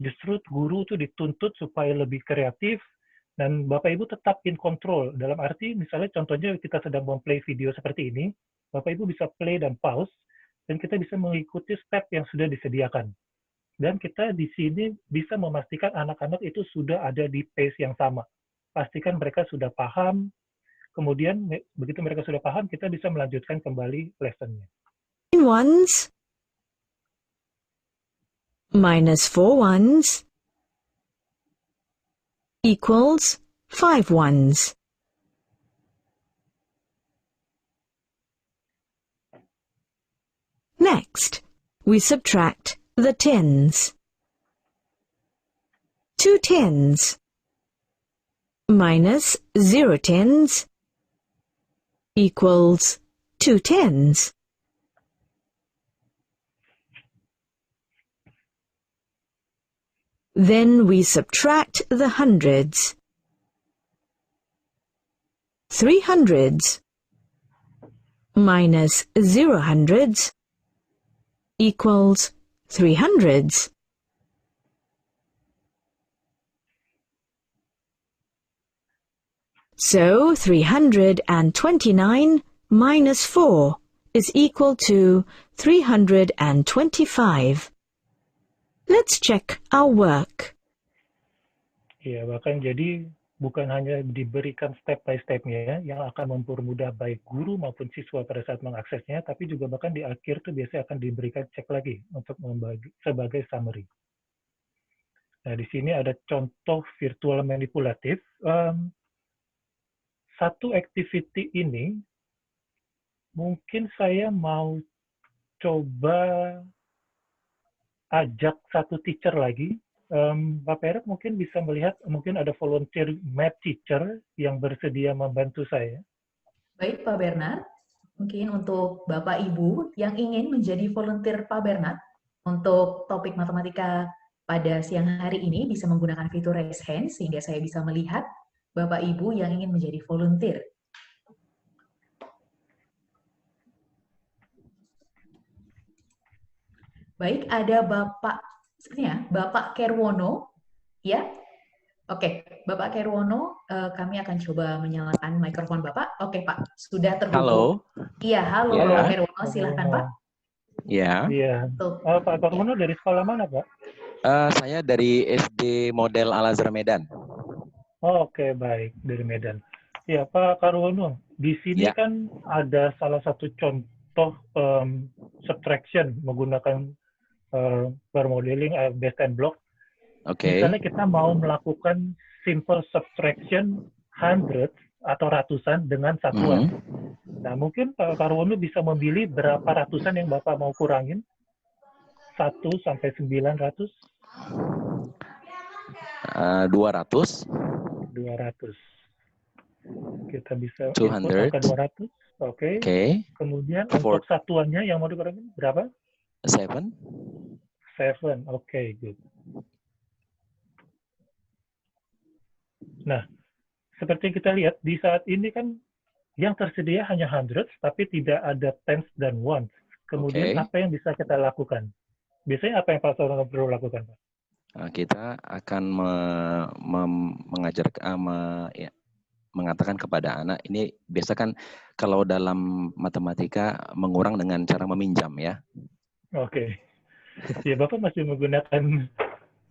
Justru guru itu dituntut supaya lebih kreatif, dan Bapak Ibu tetap in control. Dalam arti, misalnya contohnya kita sedang memplay video seperti ini, Bapak Ibu bisa play dan pause, dan kita bisa mengikuti step yang sudah disediakan. Dan kita di sini bisa memastikan anak-anak itu sudah ada di pace yang sama. Pastikan mereka sudah paham, kemudian begitu mereka sudah paham, kita bisa melanjutkan kembali lesson-nya. Ones minus 4 ones equals 5 ones. Next, we subtract the tens. 2 tens minus 0 tens equals 2 tens. Then we subtract the hundreds. 3 hundreds minus 0 hundreds equals 3 hundreds. So 329 minus 4 is equal to 325. Let's check our work. Ya, bahkan jadi bukan hanya diberikan step by step-nya yang akan mempermudah baik guru maupun siswa pada saat mengaksesnya, tapi juga bahkan di akhir tuh biasanya akan diberikan cek lagi untuk sebagai summary. Nah, di sini ada contoh virtual manipulatif. Satu activity ini mungkin saya mau coba ajak satu teacher lagi. Bapak Erik mungkin bisa melihat, mungkin ada volunteer math teacher yang bersedia membantu saya. Baik, Pak Bernard. Mungkin untuk Bapak Ibu yang ingin menjadi volunteer Pak Bernard untuk topik matematika pada siang hari ini bisa menggunakan fitur raise hand sehingga saya bisa melihat Bapak Ibu yang ingin menjadi volunteer. Baik, ada sepertinya Bapak Kerwono, ya? Oke, Bapak Kerwono, kami akan coba menyalakan mikrofon Bapak. Oke, Pak, sudah terhubung. Halo. Iya, halo Ya. Bapak Kerwono, silakan Pak. Ya. Iya. Pak Kerwono dari sekolah mana, Pak? Saya dari SD Model Al-Azhar Medan. Oke, baik, dari Medan. Ya, Pak Karwono, di sini Ya. kan ada salah satu contoh subtraction menggunakan bar modeling base 10 block. Oke. Misalnya kita mau melakukan simple subtraction hundreds atau ratusan dengan satuan. Nah, mungkin Pak Karwono bisa memilih berapa ratusan yang Bapak mau kurangin? 1 sampai 900? 200. 200. Kita bisa 200. input angka 200. Oke. Oke. Kemudian untuk satuannya yang mau dikurangin berapa? 7. 7. Oke, good. Nah, seperti kita lihat di saat ini kan yang tersedia hanya hundreds, tapi tidak ada tens dan ones. Kemudian apa yang bisa kita lakukan? Biasanya apa yang Pak Sarono perlu lakukan, Pak? Kita akan mengatakan kepada anak, ini biasa kan kalau dalam matematika mengurang dengan cara meminjam ya. Oke. Ya, Bapak masih menggunakan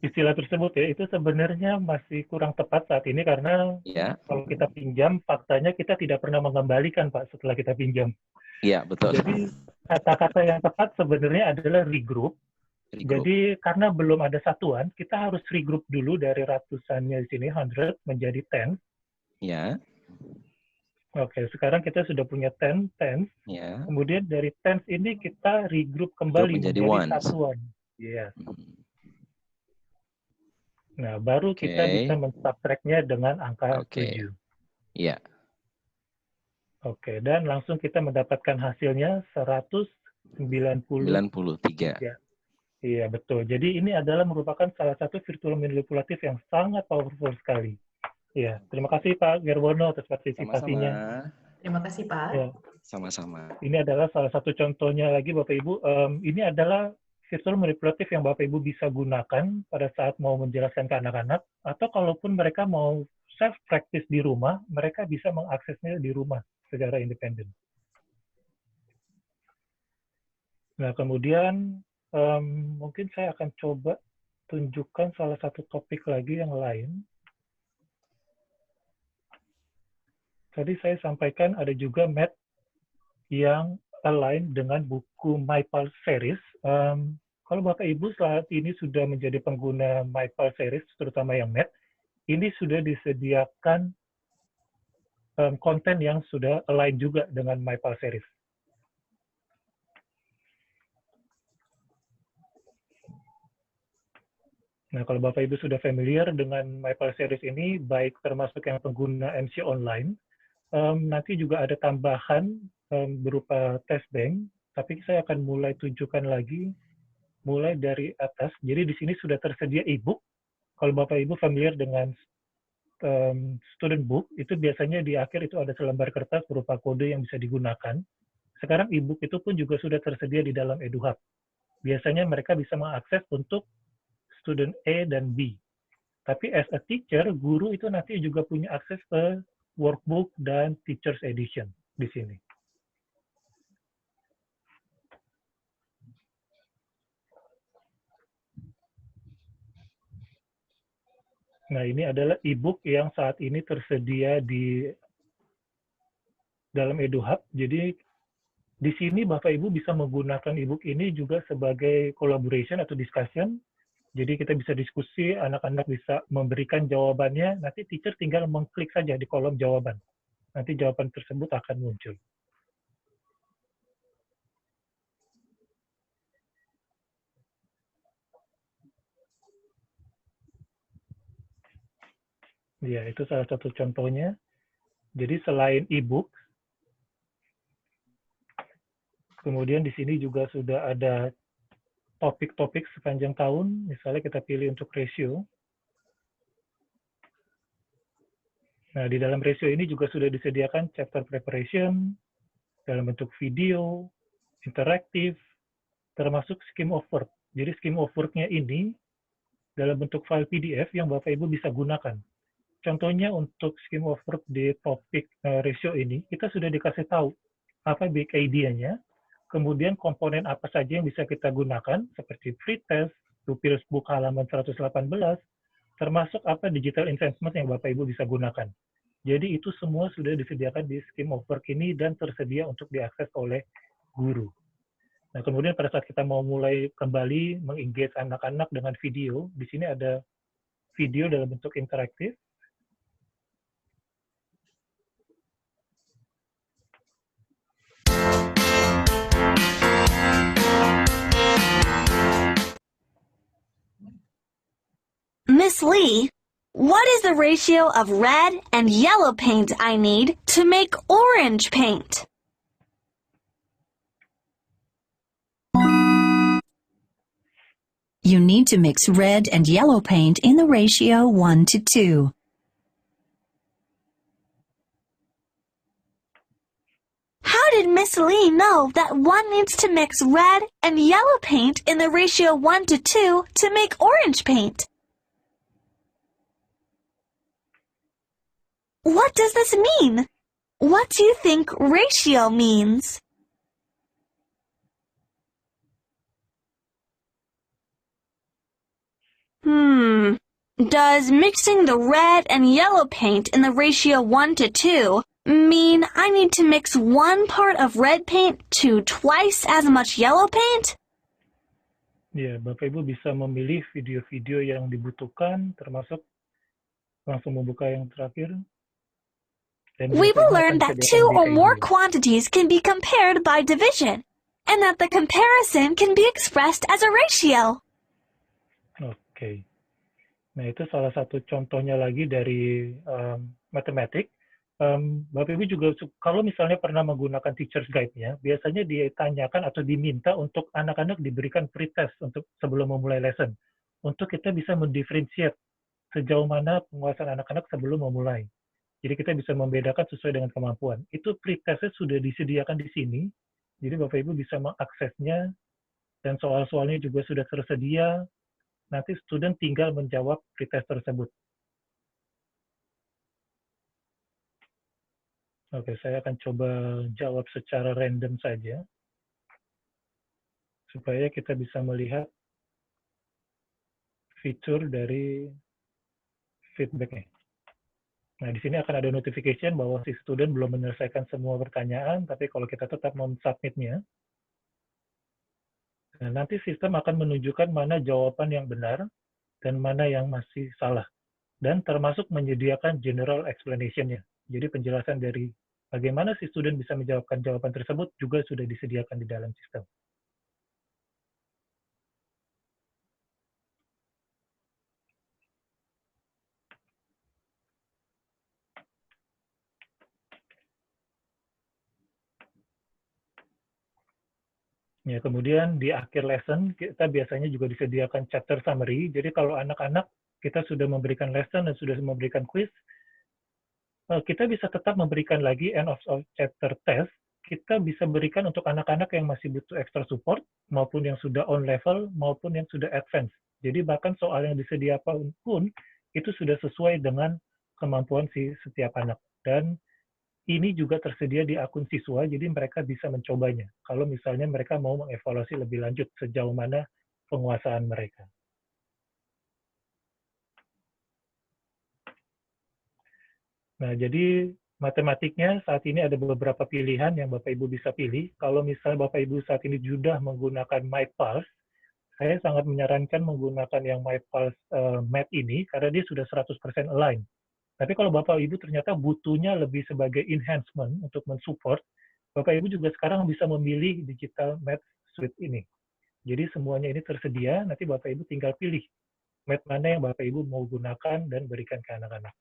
istilah tersebut ya. Itu sebenarnya masih kurang tepat saat ini karena kalau kita pinjam, faktanya kita tidak pernah mengembalikan, Pak, setelah kita pinjam. Iya, betul. Jadi kata-kata yang tepat sebenarnya adalah regroup. Jadi karena belum ada satuan, kita harus regroup dulu dari ratusannya di sini, 100 menjadi 10. Ya. Oke, sekarang kita sudah punya 10 tens. Ya. Kemudian dari tens ini kita regroup kembali menjadi satuan. Iya. Nah, baru kita bisa mensubtract-nya dengan angka 7. Iya. Oke, dan langsung kita mendapatkan hasilnya 193. Iya, betul. Jadi ini adalah merupakan salah satu virtual manipulatif yang sangat powerful sekali. Ya, terima kasih Pak Gerwono atas partisipasinya. Sama-sama. Terima kasih Pak. Ya. Sama-sama. Ini adalah salah satu contohnya lagi Bapak Ibu. Ini adalah virtual manipulatif yang Bapak Ibu bisa gunakan pada saat mau menjelaskan ke anak-anak, atau kalaupun mereka mau self practice di rumah, mereka bisa mengaksesnya di rumah secara independen. Nah, kemudian mungkin saya akan coba tunjukkan salah satu topik lagi yang lain. Tadi saya sampaikan ada juga math yang align dengan buku MyPal Series. Kalau Bapak Ibu saat ini sudah menjadi pengguna MyPal Series, terutama yang math, ini sudah disediakan konten yang sudah align juga dengan MyPal Series. Nah, kalau Bapak Ibu sudah familiar dengan MyPal Series ini, baik termasuk yang pengguna MC Online, nanti juga ada tambahan berupa test bank, tapi saya akan mulai tunjukkan lagi, mulai dari atas. Jadi di sini sudah tersedia e-book. Kalau Bapak Ibu familiar dengan student book, itu biasanya di akhir itu ada selembar kertas berupa kode yang bisa digunakan. Sekarang e-book itu pun juga sudah tersedia di dalam EduHub. Biasanya mereka bisa mengakses untuk student A dan B. Tapi as a teacher, guru itu nanti juga punya akses ke workbook dan teacher's edition di sini. Nah, ini adalah e-book yang saat ini tersedia di dalam EduHub. Jadi di sini Bapak Ibu bisa menggunakan e-book ini juga sebagai collaboration atau discussion. Jadi kita bisa diskusi, anak-anak bisa memberikan jawabannya, nanti teacher tinggal mengklik saja di kolom jawaban. Nanti jawaban tersebut akan muncul. Ya, itu salah satu contohnya. Jadi selain e-book, kemudian di sini juga sudah ada topik-topik sepanjang tahun, misalnya kita pilih untuk ratio. Nah, di dalam ratio ini juga sudah disediakan chapter preparation, dalam bentuk video, interaktif, termasuk scheme of work. Jadi scheme of work-nya ini dalam bentuk file PDF yang Bapak Ibu bisa gunakan. Contohnya untuk scheme of work di topik ratio ini, kita sudah dikasih tahu apa big idea-nya, kemudian komponen apa saja yang bisa kita gunakan, seperti free test, pupils book halaman 118, termasuk apa digital investment yang Bapak Ibu bisa gunakan. Jadi itu semua sudah disediakan di scheme of work ini dan tersedia untuk diakses oleh guru. Nah, kemudian pada saat kita mau mulai kembali meng-engage anak-anak dengan video, di sini ada video dalam bentuk interaktif. Miss Lee, what is the ratio of red and yellow paint I need to make orange paint? You need to mix red and yellow paint in the ratio 1:2. How did Miss Lee know that one needs to mix red and yellow paint in the ratio 1:2 to make orange paint? What does this mean? What do you think ratio means? Does mixing the red and yellow paint in the ratio 1:2 mean I need to mix one part of red paint to twice as much yellow paint? Ya, Bapak Ibu bisa memilih video-video yang dibutuhkan, termasuk langsung membuka yang terakhir. We will learn that two or more quantities can be compared by division, and that the comparison can be expressed as a ratio. Oke. Nah, itu salah satu contohnya lagi dari matematik. Bapak Ibu juga, kalau misalnya pernah menggunakan teacher's guide-nya, biasanya ditanyakan atau diminta untuk anak-anak diberikan pretest untuk sebelum memulai lesson. Untuk kita bisa mendifferentiate sejauh mana penguasaan anak-anak sebelum memulai. Jadi kita bisa membedakan sesuai dengan kemampuan. Itu pretestnya sudah disediakan di sini, jadi Bapak Ibu bisa mengaksesnya, dan soal-soalnya juga sudah tersedia. Nanti student tinggal menjawab pretest tersebut. Oke, saya akan coba jawab secara random saja, supaya kita bisa melihat fitur dari feedback-nya. Nah, di sini akan ada notification bahwa si student belum menyelesaikan semua pertanyaan, tapi kalau kita tetap mensubmit-nya, nah, nanti sistem akan menunjukkan mana jawaban yang benar dan mana yang masih salah. Dan termasuk menyediakan general explanation-nya. Jadi penjelasan dari bagaimana si student bisa menjawabkan jawaban tersebut juga sudah disediakan di dalam sistem. Ya, kemudian di akhir lesson kita biasanya juga disediakan chapter summary. Jadi kalau anak-anak kita sudah memberikan lesson dan sudah memberikan quiz, kita bisa tetap memberikan lagi end of chapter test. Kita bisa berikan untuk anak-anak yang masih butuh extra support, maupun yang sudah on level, maupun yang sudah advance. Jadi bahkan soal yang disediakan pun itu sudah sesuai dengan kemampuan si setiap anak. Dan ini juga tersedia di akun siswa, jadi mereka bisa mencobanya. Kalau misalnya mereka mau mengevaluasi lebih lanjut sejauh mana penguasaan mereka. Nah, jadi matematiknya saat ini ada beberapa pilihan yang Bapak Ibu bisa pilih. Kalau misalnya Bapak Ibu saat ini sudah menggunakan MyPulse, saya sangat menyarankan menggunakan yang MyPulse Math ini karena dia sudah 100% align. Tapi kalau Bapak Ibu ternyata butuhnya lebih sebagai enhancement untuk mensupport, Bapak Ibu juga sekarang bisa memilih Digital Math Suite ini. Jadi semuanya ini tersedia, nanti Bapak Ibu tinggal pilih math mana yang Bapak Ibu mau gunakan dan berikan ke anak-anak.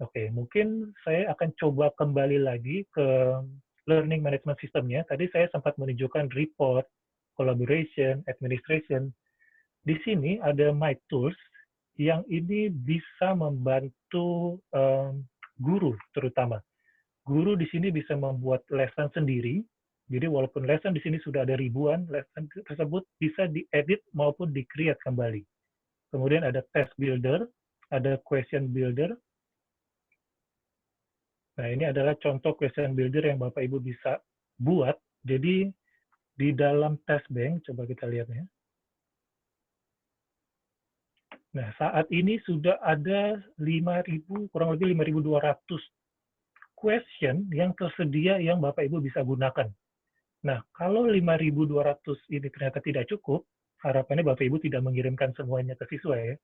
Oke, mungkin saya akan coba kembali lagi ke learning management system-nya. Tadi saya sempat menunjukkan report, collaboration, administration. Di sini ada My Tools, yang ini bisa membantu guru terutama. Guru di sini bisa membuat lesson sendiri. Jadi walaupun lesson di sini sudah ada ribuan, lesson tersebut bisa diedit maupun di-create kembali. Kemudian ada test builder, ada question builder. Nah, ini adalah contoh question builder yang Bapak Ibu bisa buat. Jadi di dalam test bank, coba kita lihat ya. Nah, saat ini sudah ada 5.000, kurang lebih 5.200 question yang tersedia yang Bapak Ibu bisa gunakan. Nah, kalau 5.200 ini ternyata tidak cukup, harapannya Bapak Ibu tidak mengirimkan semuanya ke siswa ya.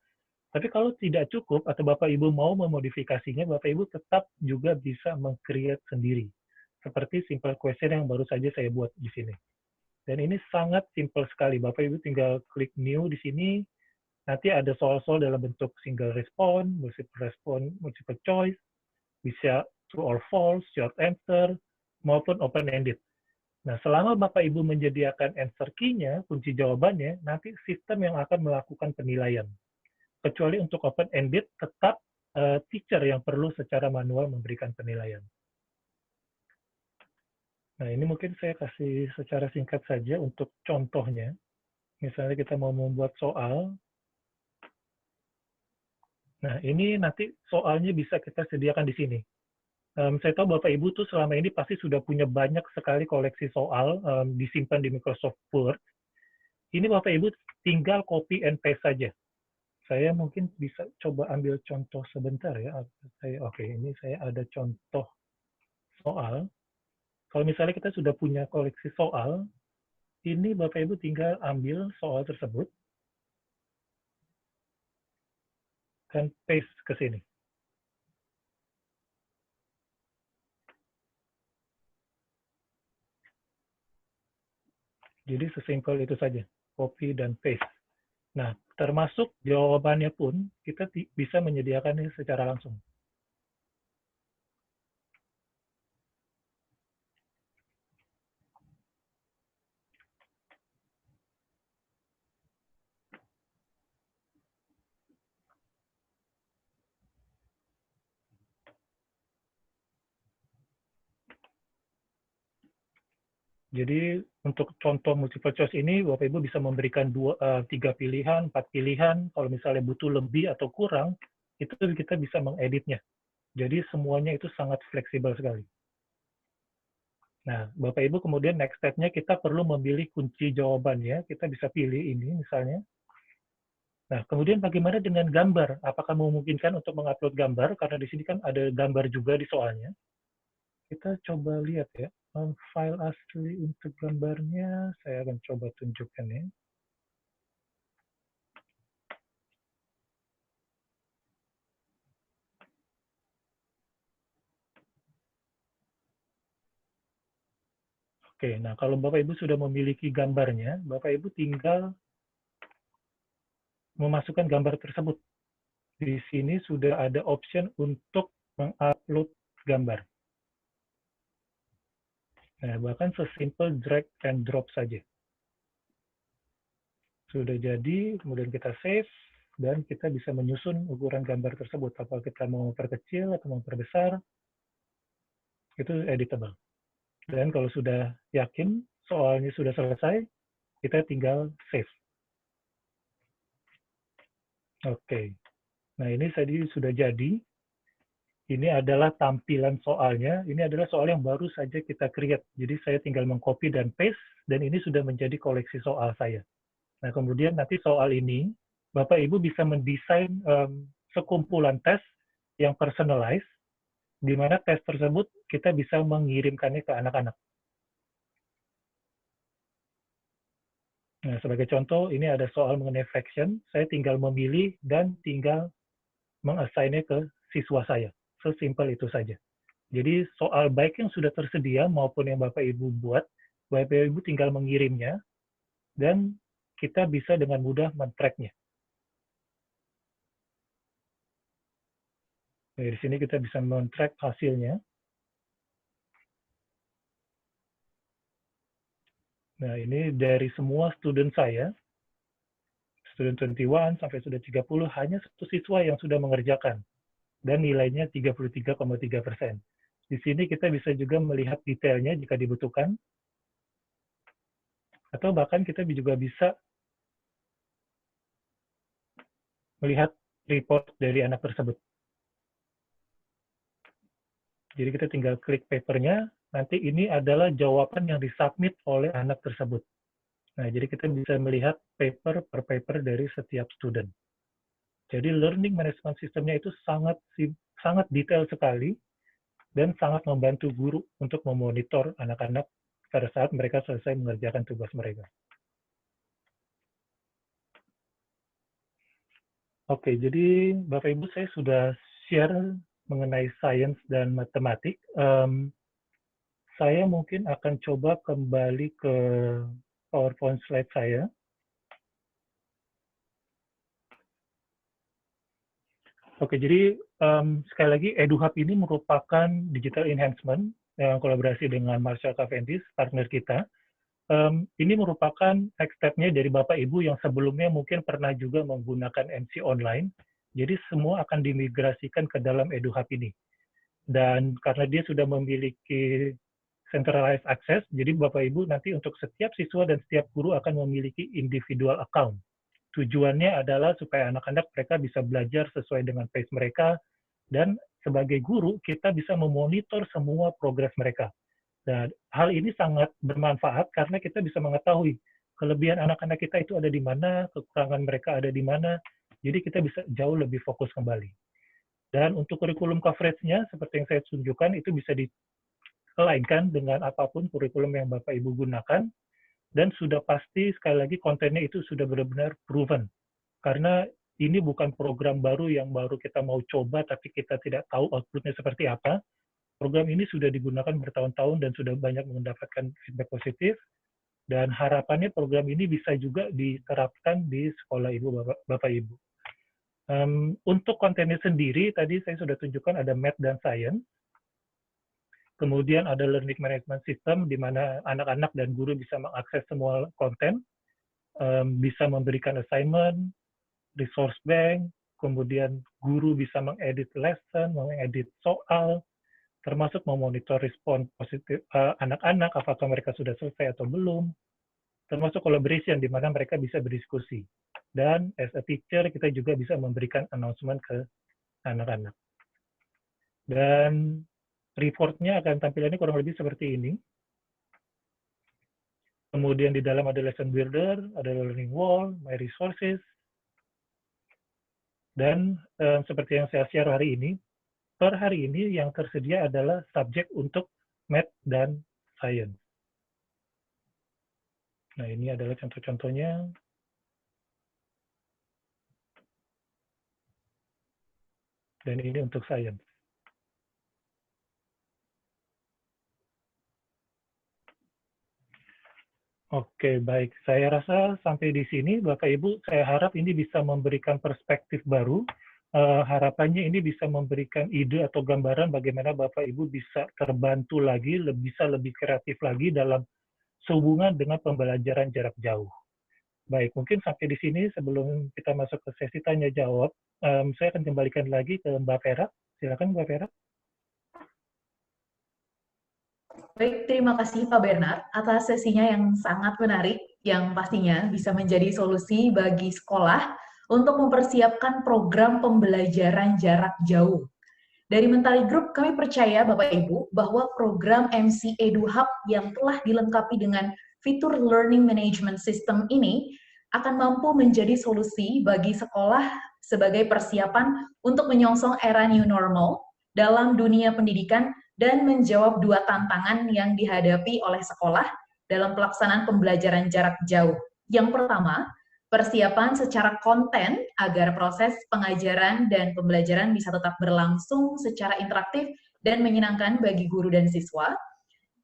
Tapi kalau tidak cukup atau Bapak Ibu mau memodifikasinya, Bapak Ibu tetap juga bisa meng-create sendiri. Seperti simple question yang baru saja saya buat di sini. Dan ini sangat simple sekali. Bapak Ibu tinggal klik new di sini. Nanti ada soal-soal dalam bentuk single response, multiple choice, bisa true or false, short answer, maupun open-ended. Nah, selama Bapak Ibu menyediakan answer key-nya, kunci jawabannya, nanti sistem yang akan melakukan penilaian. Kecuali untuk open-ended, tetap teacher yang perlu secara manual memberikan penilaian. Nah, ini mungkin saya kasih secara singkat saja untuk contohnya. Misalnya kita mau membuat soal. Nah, ini nanti soalnya bisa kita sediakan di sini. Saya tahu Bapak Ibu tuh selama ini pasti sudah punya banyak sekali koleksi soal disimpan di Microsoft Word. Ini Bapak Ibu tinggal copy and paste saja. Saya mungkin bisa coba ambil contoh sebentar ya. Oke, ini saya ada contoh soal. Kalau misalnya kita sudah punya koleksi soal, ini Bapak Ibu tinggal ambil soal tersebut, dan paste ke sini. Jadi sesimpel itu saja, copy dan paste. Nah, termasuk jawabannya pun kita bisa menyediakannya secara langsung. Jadi untuk contoh multiple choice ini, Bapak Ibu bisa memberikan 3 pilihan, 4 pilihan. Kalau misalnya butuh lebih atau kurang, itu kita bisa mengeditnya. Jadi semuanya itu sangat fleksibel sekali. Nah, Bapak Ibu kemudian next step-nya kita perlu memilih kunci jawabannya. Kita bisa pilih ini misalnya. Nah, kemudian bagaimana dengan gambar? Apakah memungkinkan untuk mengupload gambar? Karena di sini kan ada gambar juga di soalnya. Kita coba lihat ya. File asli untuk gambarnya, saya akan coba tunjukkan ya. Oke, nah kalau Bapak Ibu sudah memiliki gambarnya, Bapak Ibu tinggal memasukkan gambar tersebut. Di sini sudah ada option untuk mengupload gambar. Nah, bahkan sesimpel drag and drop saja. Sudah jadi, kemudian kita save, dan kita bisa menyusun ukuran gambar tersebut. Apakah kita mau perkecil atau mau perbesar, itu editable. Dan kalau sudah yakin soalnya sudah selesai, kita tinggal save. Oke. Nah, ini tadi sudah jadi. Ini adalah tampilan soalnya. Ini adalah soal yang baru saja kita create. Jadi saya tinggal mengcopy dan paste, dan ini sudah menjadi koleksi soal saya. Nah, kemudian nanti soal ini, Bapak Ibu bisa mendesain sekumpulan tes yang personalized, di mana tes tersebut kita bisa mengirimkannya ke anak-anak. Nah, sebagai contoh, ini ada soal mengenai fraction. Saya tinggal memilih dan tinggal meng-assign-nya ke siswa saya. Sesimpel itu saja. Jadi soal baik yang sudah tersedia maupun yang Bapak Ibu buat, Bapak Ibu tinggal mengirimnya, dan kita bisa dengan mudah men-track-nya. Nah, di sini kita bisa men-track hasilnya. Nah, ini dari semua student saya, student 21 sampai sudah 30, hanya satu siswa yang sudah mengerjakan. Dan nilainya 33,3%. Di sini kita bisa juga melihat detailnya jika dibutuhkan. Atau bahkan kita juga bisa melihat report dari anak tersebut. Jadi kita tinggal klik papernya, nanti ini adalah jawaban yang disubmit oleh anak tersebut. Nah, jadi kita bisa melihat paper per paper dari setiap student. Jadi learning management systemnya itu sangat detail sekali dan sangat membantu guru untuk memonitor anak-anak pada saat mereka selesai mengerjakan tugas mereka. Oke, jadi Bapak Ibu saya sudah share mengenai sains dan matematik. Saya mungkin akan coba kembali ke PowerPoint slide saya. Oke, jadi sekali lagi EduHub ini merupakan digital enhancement yang kolaborasi dengan Marshall Cavendish, partner kita. Ini merupakan next step-nya dari Bapak Ibu yang sebelumnya mungkin pernah juga menggunakan MC online. Jadi semua akan dimigrasikan ke dalam EduHub ini. Dan karena dia sudah memiliki centralized access, jadi Bapak Ibu nanti untuk setiap siswa dan setiap guru akan memiliki individual account. Tujuannya adalah supaya anak-anak mereka bisa belajar sesuai dengan pace mereka, dan sebagai guru kita bisa memonitor semua progres mereka. Dan hal ini sangat bermanfaat karena kita bisa mengetahui kelebihan anak-anak kita itu ada di mana, kekurangan mereka ada di mana, jadi kita bisa jauh lebih fokus kembali. Dan untuk kurikulum coverage-nya, seperti yang saya tunjukkan, itu bisa di-align-kan dengan apapun kurikulum yang Bapak Ibu gunakan, dan sudah pasti, sekali lagi, kontennya itu sudah benar-benar proven. Karena ini bukan program baru yang baru kita mau coba, tapi kita tidak tahu output-nya seperti apa. Program ini sudah digunakan bertahun-tahun dan sudah banyak mendapatkan feedback positif. Dan harapannya program ini bisa juga diterapkan di sekolah Ibu, Bapak Ibu. Untuk kontennya sendiri, tadi saya sudah tunjukkan ada Math dan Science. Kemudian ada learning management system, di mana anak-anak dan guru bisa mengakses semua konten, bisa memberikan assignment, resource bank, kemudian guru bisa mengedit lesson, mengedit soal, termasuk memonitor respon positif anak-anak, apakah mereka sudah selesai atau belum, termasuk collaboration, di mana mereka bisa berdiskusi. Dan as a teacher, kita juga bisa memberikan announcement ke anak-anak. Dan report-nya akan tampilannya kurang lebih seperti ini. Kemudian di dalam ada lesson builder, ada learning wall, my resources, dan seperti yang saya share hari ini, per hari ini yang tersedia adalah subjek untuk Math dan Science. Nah, ini adalah contoh-contohnya. Dan ini untuk Science. Oke, baik. Saya rasa sampai di sini, Bapak Ibu, saya harap ini bisa memberikan perspektif baru. Harapannya ini bisa memberikan ide atau gambaran bagaimana Bapak Ibu bisa terbantu lagi, bisa lebih kreatif lagi dalam sehubungan dengan pembelajaran jarak jauh. Baik, mungkin sampai di sini sebelum kita masuk ke sesi tanya jawab, saya akan kembalikan lagi ke Mbak Vera. Silakan Mbak Vera. Baik, terima kasih Pak Bernard atas sesinya yang sangat menarik, yang pastinya bisa menjadi solusi bagi sekolah untuk mempersiapkan program pembelajaran jarak jauh. Dari Mentari Group, kami percaya Bapak Ibu bahwa program MC EduHub yang telah dilengkapi dengan fitur Learning Management System ini akan mampu menjadi solusi bagi sekolah sebagai persiapan untuk menyongsong era new normal dalam dunia pendidikan dan menjawab dua tantangan yang dihadapi oleh sekolah dalam pelaksanaan pembelajaran jarak jauh. Yang pertama, persiapan secara konten agar proses pengajaran dan pembelajaran bisa tetap berlangsung secara interaktif dan menyenangkan bagi guru dan siswa.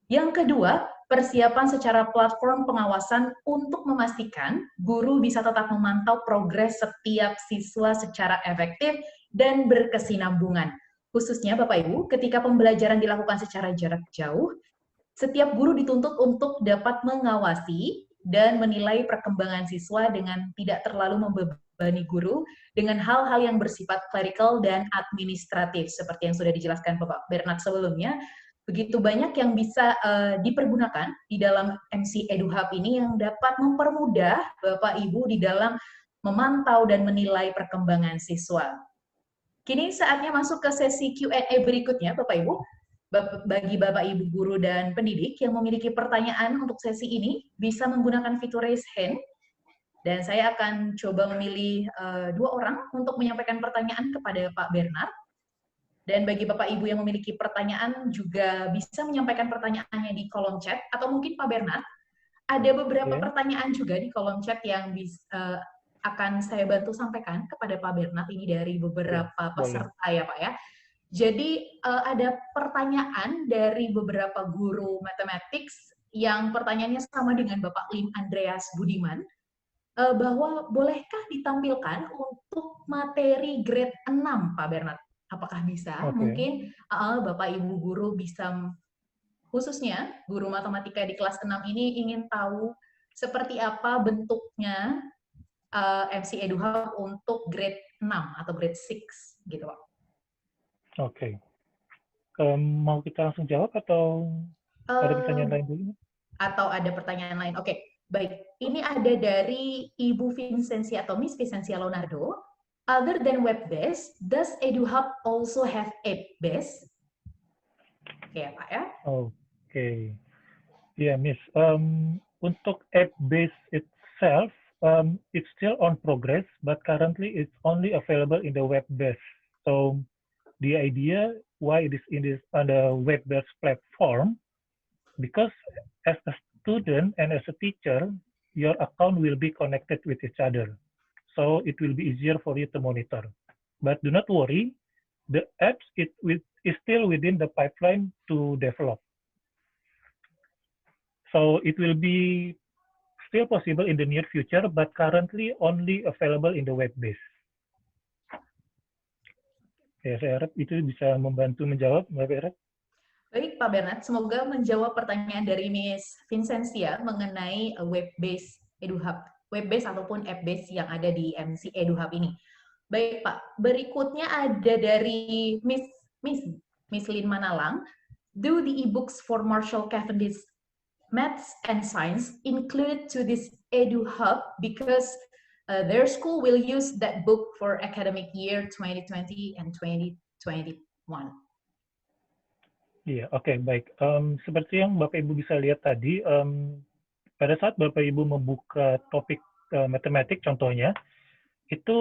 Yang kedua, persiapan secara platform pengawasan untuk memastikan guru bisa tetap memantau progres setiap siswa secara efektif dan berkesinambungan. Khususnya Bapak Ibu, ketika pembelajaran dilakukan secara jarak jauh, setiap guru dituntut untuk dapat mengawasi dan menilai perkembangan siswa dengan tidak terlalu membebani guru dengan hal-hal yang bersifat clerical dan administratif, seperti yang sudah dijelaskan Bapak Bernard sebelumnya. Begitu banyak yang bisa dipergunakan di dalam MC EduHub ini yang dapat mempermudah Bapak Ibu di dalam memantau dan menilai perkembangan siswa. Kini saatnya masuk ke sesi Q&A berikutnya, Bapak Ibu. Bagi Bapak Ibu guru dan pendidik yang memiliki pertanyaan untuk sesi ini, bisa menggunakan fitur raise hand. Dan saya akan coba memilih 2 orang untuk menyampaikan pertanyaan kepada Pak Bernard. Dan bagi Bapak Ibu yang memiliki pertanyaan juga bisa menyampaikan pertanyaannya di kolom chat, atau mungkin Pak Bernard, ada beberapa pertanyaan juga di kolom chat yang akan saya bantu sampaikan kepada Pak Bernard ini dari beberapa peserta ya Pak ya. Jadi ada pertanyaan dari beberapa guru mathematics yang pertanyaannya sama dengan Bapak Lim Andreas Budiman, bahwa bolehkah ditampilkan untuk materi grade 6 Pak Bernard? Apakah bisa? Mungkin Bapak Ibu guru bisa, khususnya guru matematika di kelas 6 ini ingin tahu seperti apa bentuknya MC EduHub untuk grade 6 atau grade 6 gitu Pak. Oke. Mau kita langsung jawab atau ada pertanyaan lain dulu? Atau ada pertanyaan lain? Oke, baik. Ini ada dari Ibu Vincentia atau Miss Vincentia Leonardo. Other than web-based, does EduHub also have app-based? Oke, Pak ya. Oke. Ya, Miss. Untuk app-based itself, it's still on progress, but currently it's only available in the web-based. So the idea why it is on the web-based platform, because as a student and as a teacher, your account will be connected with each other. So it will be easier for you to monitor. But do not worry, the apps is still within the pipeline to develop. So it will be still possible in the near future, but currently only available in the web-based. Ya, saya harap itu bisa membantu menjawab, Mbak Vera. Baik, Pak Bernard. Semoga menjawab pertanyaan dari Miss Vincentia mengenai web-based EduHub, web-based ataupun app-based yang ada di MC EduHub ini. Baik, Pak. Berikutnya ada dari Miss Lin Manalang. Do the e-books for Marshall Cavendish Maths and Science included to this EduHub because their school will use that book for academic year 2020 and 2021. Iya, oke, baik. Seperti yang Bapak Ibu bisa lihat tadi, pada saat Bapak Ibu membuka topik matematik contohnya, itu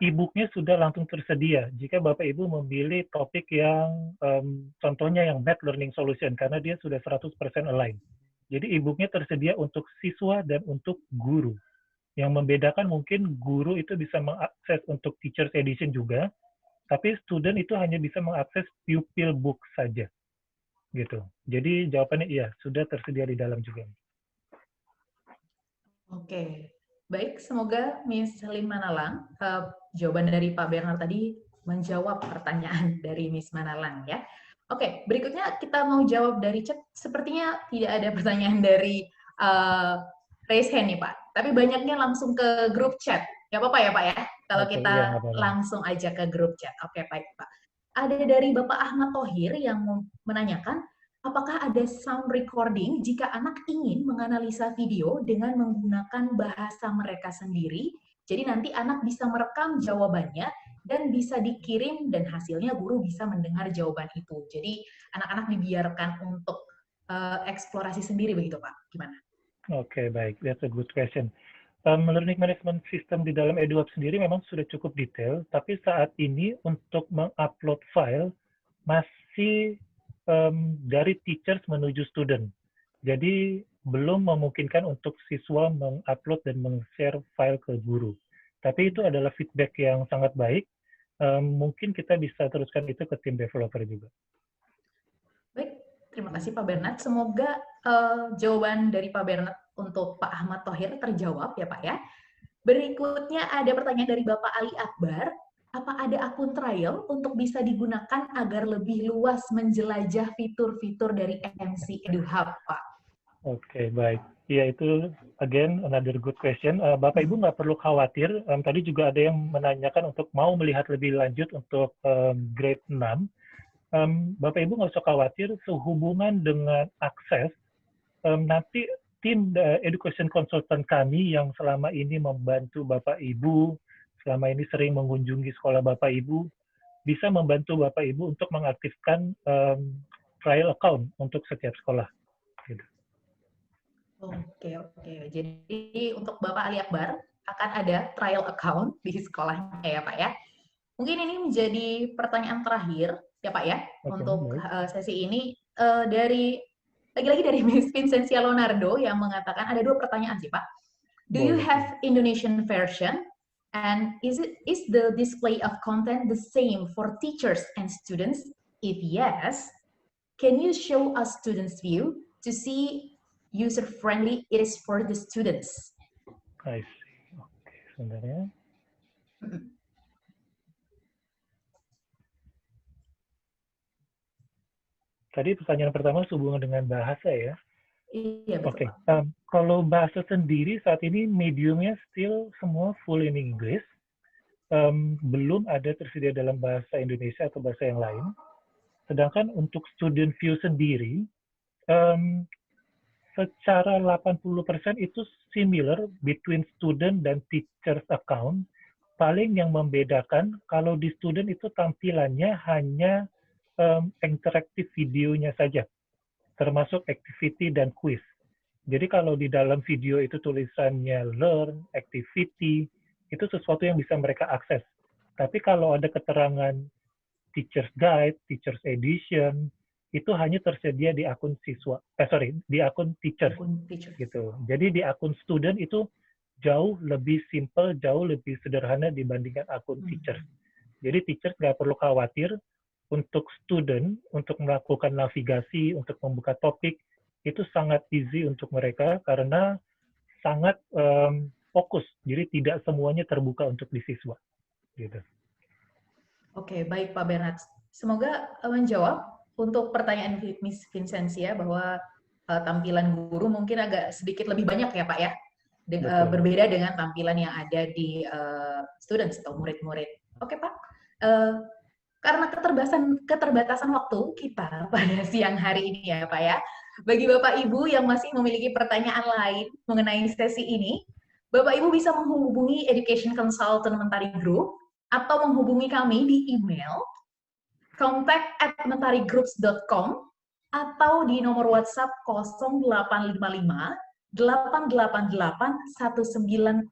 e-booknya sudah langsung tersedia jika Bapak Ibu memilih topik yang contohnya yang Math Learning Solution, karena dia sudah 100% align. Jadi e-booknya tersedia untuk siswa dan untuk guru. Yang membedakan mungkin guru itu bisa mengakses untuk Teacher's Edition juga, tapi student itu hanya bisa mengakses pupil book saja. Gitu. Jadi jawabannya iya, sudah tersedia di dalam juga. Oke, baik. Semoga Miss Lin Manalang, jawaban dari Pak Bernard tadi menjawab pertanyaan dari Miss Manalang ya. Oke, berikutnya kita mau jawab dari chat. Sepertinya tidak ada pertanyaan dari raise hand nih Pak. Tapi banyaknya langsung ke grup chat. Gak apa-apa ya Pak ya? Kalau Oke, kita iya, nggak apa-apa. langsung aja ke grup chat. Oke, baik Pak. Ada dari Bapak Ahmad Thohir yang menanyakan, apakah ada sound recording jika anak ingin menganalisa video dengan menggunakan bahasa mereka sendiri? Jadi nanti anak bisa merekam jawabannya dan bisa dikirim dan hasilnya guru bisa mendengar jawaban itu. Jadi anak-anak dibiarkan untuk eksplorasi sendiri begitu Pak? Gimana? Oke, baik. That's a good question. Learning management system di dalam EduHub sendiri memang sudah cukup detail, tapi saat ini untuk mengupload file masih dari teachers menuju student. Jadi belum memungkinkan untuk siswa mengupload dan meng-share file ke guru. Tapi itu adalah feedback yang sangat baik. Mungkin kita bisa teruskan itu ke tim developer juga. Baik, terima kasih Pak Bernard. Semoga jawaban dari Pak Bernard untuk Pak Ahmad Thohir terjawab ya Pak ya. Berikutnya ada pertanyaan dari Bapak Ali Akbar. Apa ada akun trial untuk bisa digunakan agar lebih luas menjelajah fitur-fitur dari MC EduHub, Pak? Oke, baik. Ya, itu again another good question. Bapak Ibu nggak perlu khawatir. Tadi juga ada yang menanyakan untuk mau melihat lebih lanjut untuk grade 6. Bapak Ibu nggak usah khawatir, sehubungan dengan akses, nanti tim education consultant kami yang selama ini membantu Bapak Ibu, selama ini sering mengunjungi sekolah Bapak Ibu, bisa membantu Bapak Ibu untuk mengaktifkan trial account untuk setiap sekolah. Gitu. Oke. Jadi untuk Bapak Ali Akbar akan ada trial account di sekolahnya ya Pak ya. Mungkin ini menjadi pertanyaan terakhir ya Pak ya untuk sesi ini dari lagi-lagi dari Miss Vincentia Leonardo yang mengatakan ada 2 pertanyaan sih Pak. Do you have Indonesian version? And is the display of content the same for teachers and students? If yes, can you show us students' view to see user-friendly it is for the students? I see. Oke, sebentar ya. Tadi pertanyaan pertama hubungan dengan bahasa ya. Iya, betul. Oke, kalau bahasa sendiri saat ini mediumnya still semua full in English. Belum ada tersedia dalam bahasa Indonesia atau bahasa yang lain. Sedangkan untuk student view sendiri, secara 80% itu similar between student dan teachers account. Paling yang membedakan kalau di student itu tampilannya hanya interaktif videonya saja, termasuk activity dan quiz. Jadi kalau di dalam video itu tulisannya learn, activity, itu sesuatu yang bisa mereka akses. Tapi kalau ada keterangan teacher's guide, teacher's edition, itu hanya tersedia di akun siswa, di akun teacher. Gitu. Jadi di akun student itu jauh lebih simple, jauh lebih sederhana dibandingkan akun teacher. Jadi teacher nggak perlu khawatir. Untuk student, untuk melakukan navigasi, untuk membuka topik, itu sangat easy untuk mereka karena sangat fokus. Jadi tidak semuanya terbuka untuk di siswa. Gitu. Oke, baik Pak Bernard. Semoga menjawab untuk pertanyaan Miss Vincentia bahwa tampilan guru mungkin agak sedikit lebih banyak ya Pak ya. Berbeda dengan tampilan yang ada di students atau murid-murid. Oke Pak. Karena keterbatasan waktu kita pada siang hari ini ya Pak ya, bagi Bapak Ibu yang masih memiliki pertanyaan lain mengenai sesi ini, Bapak Ibu bisa menghubungi Education Consultant Mentari Group atau menghubungi kami di email contact@mentarigroups.com atau di nomor WhatsApp 0855 888 1948.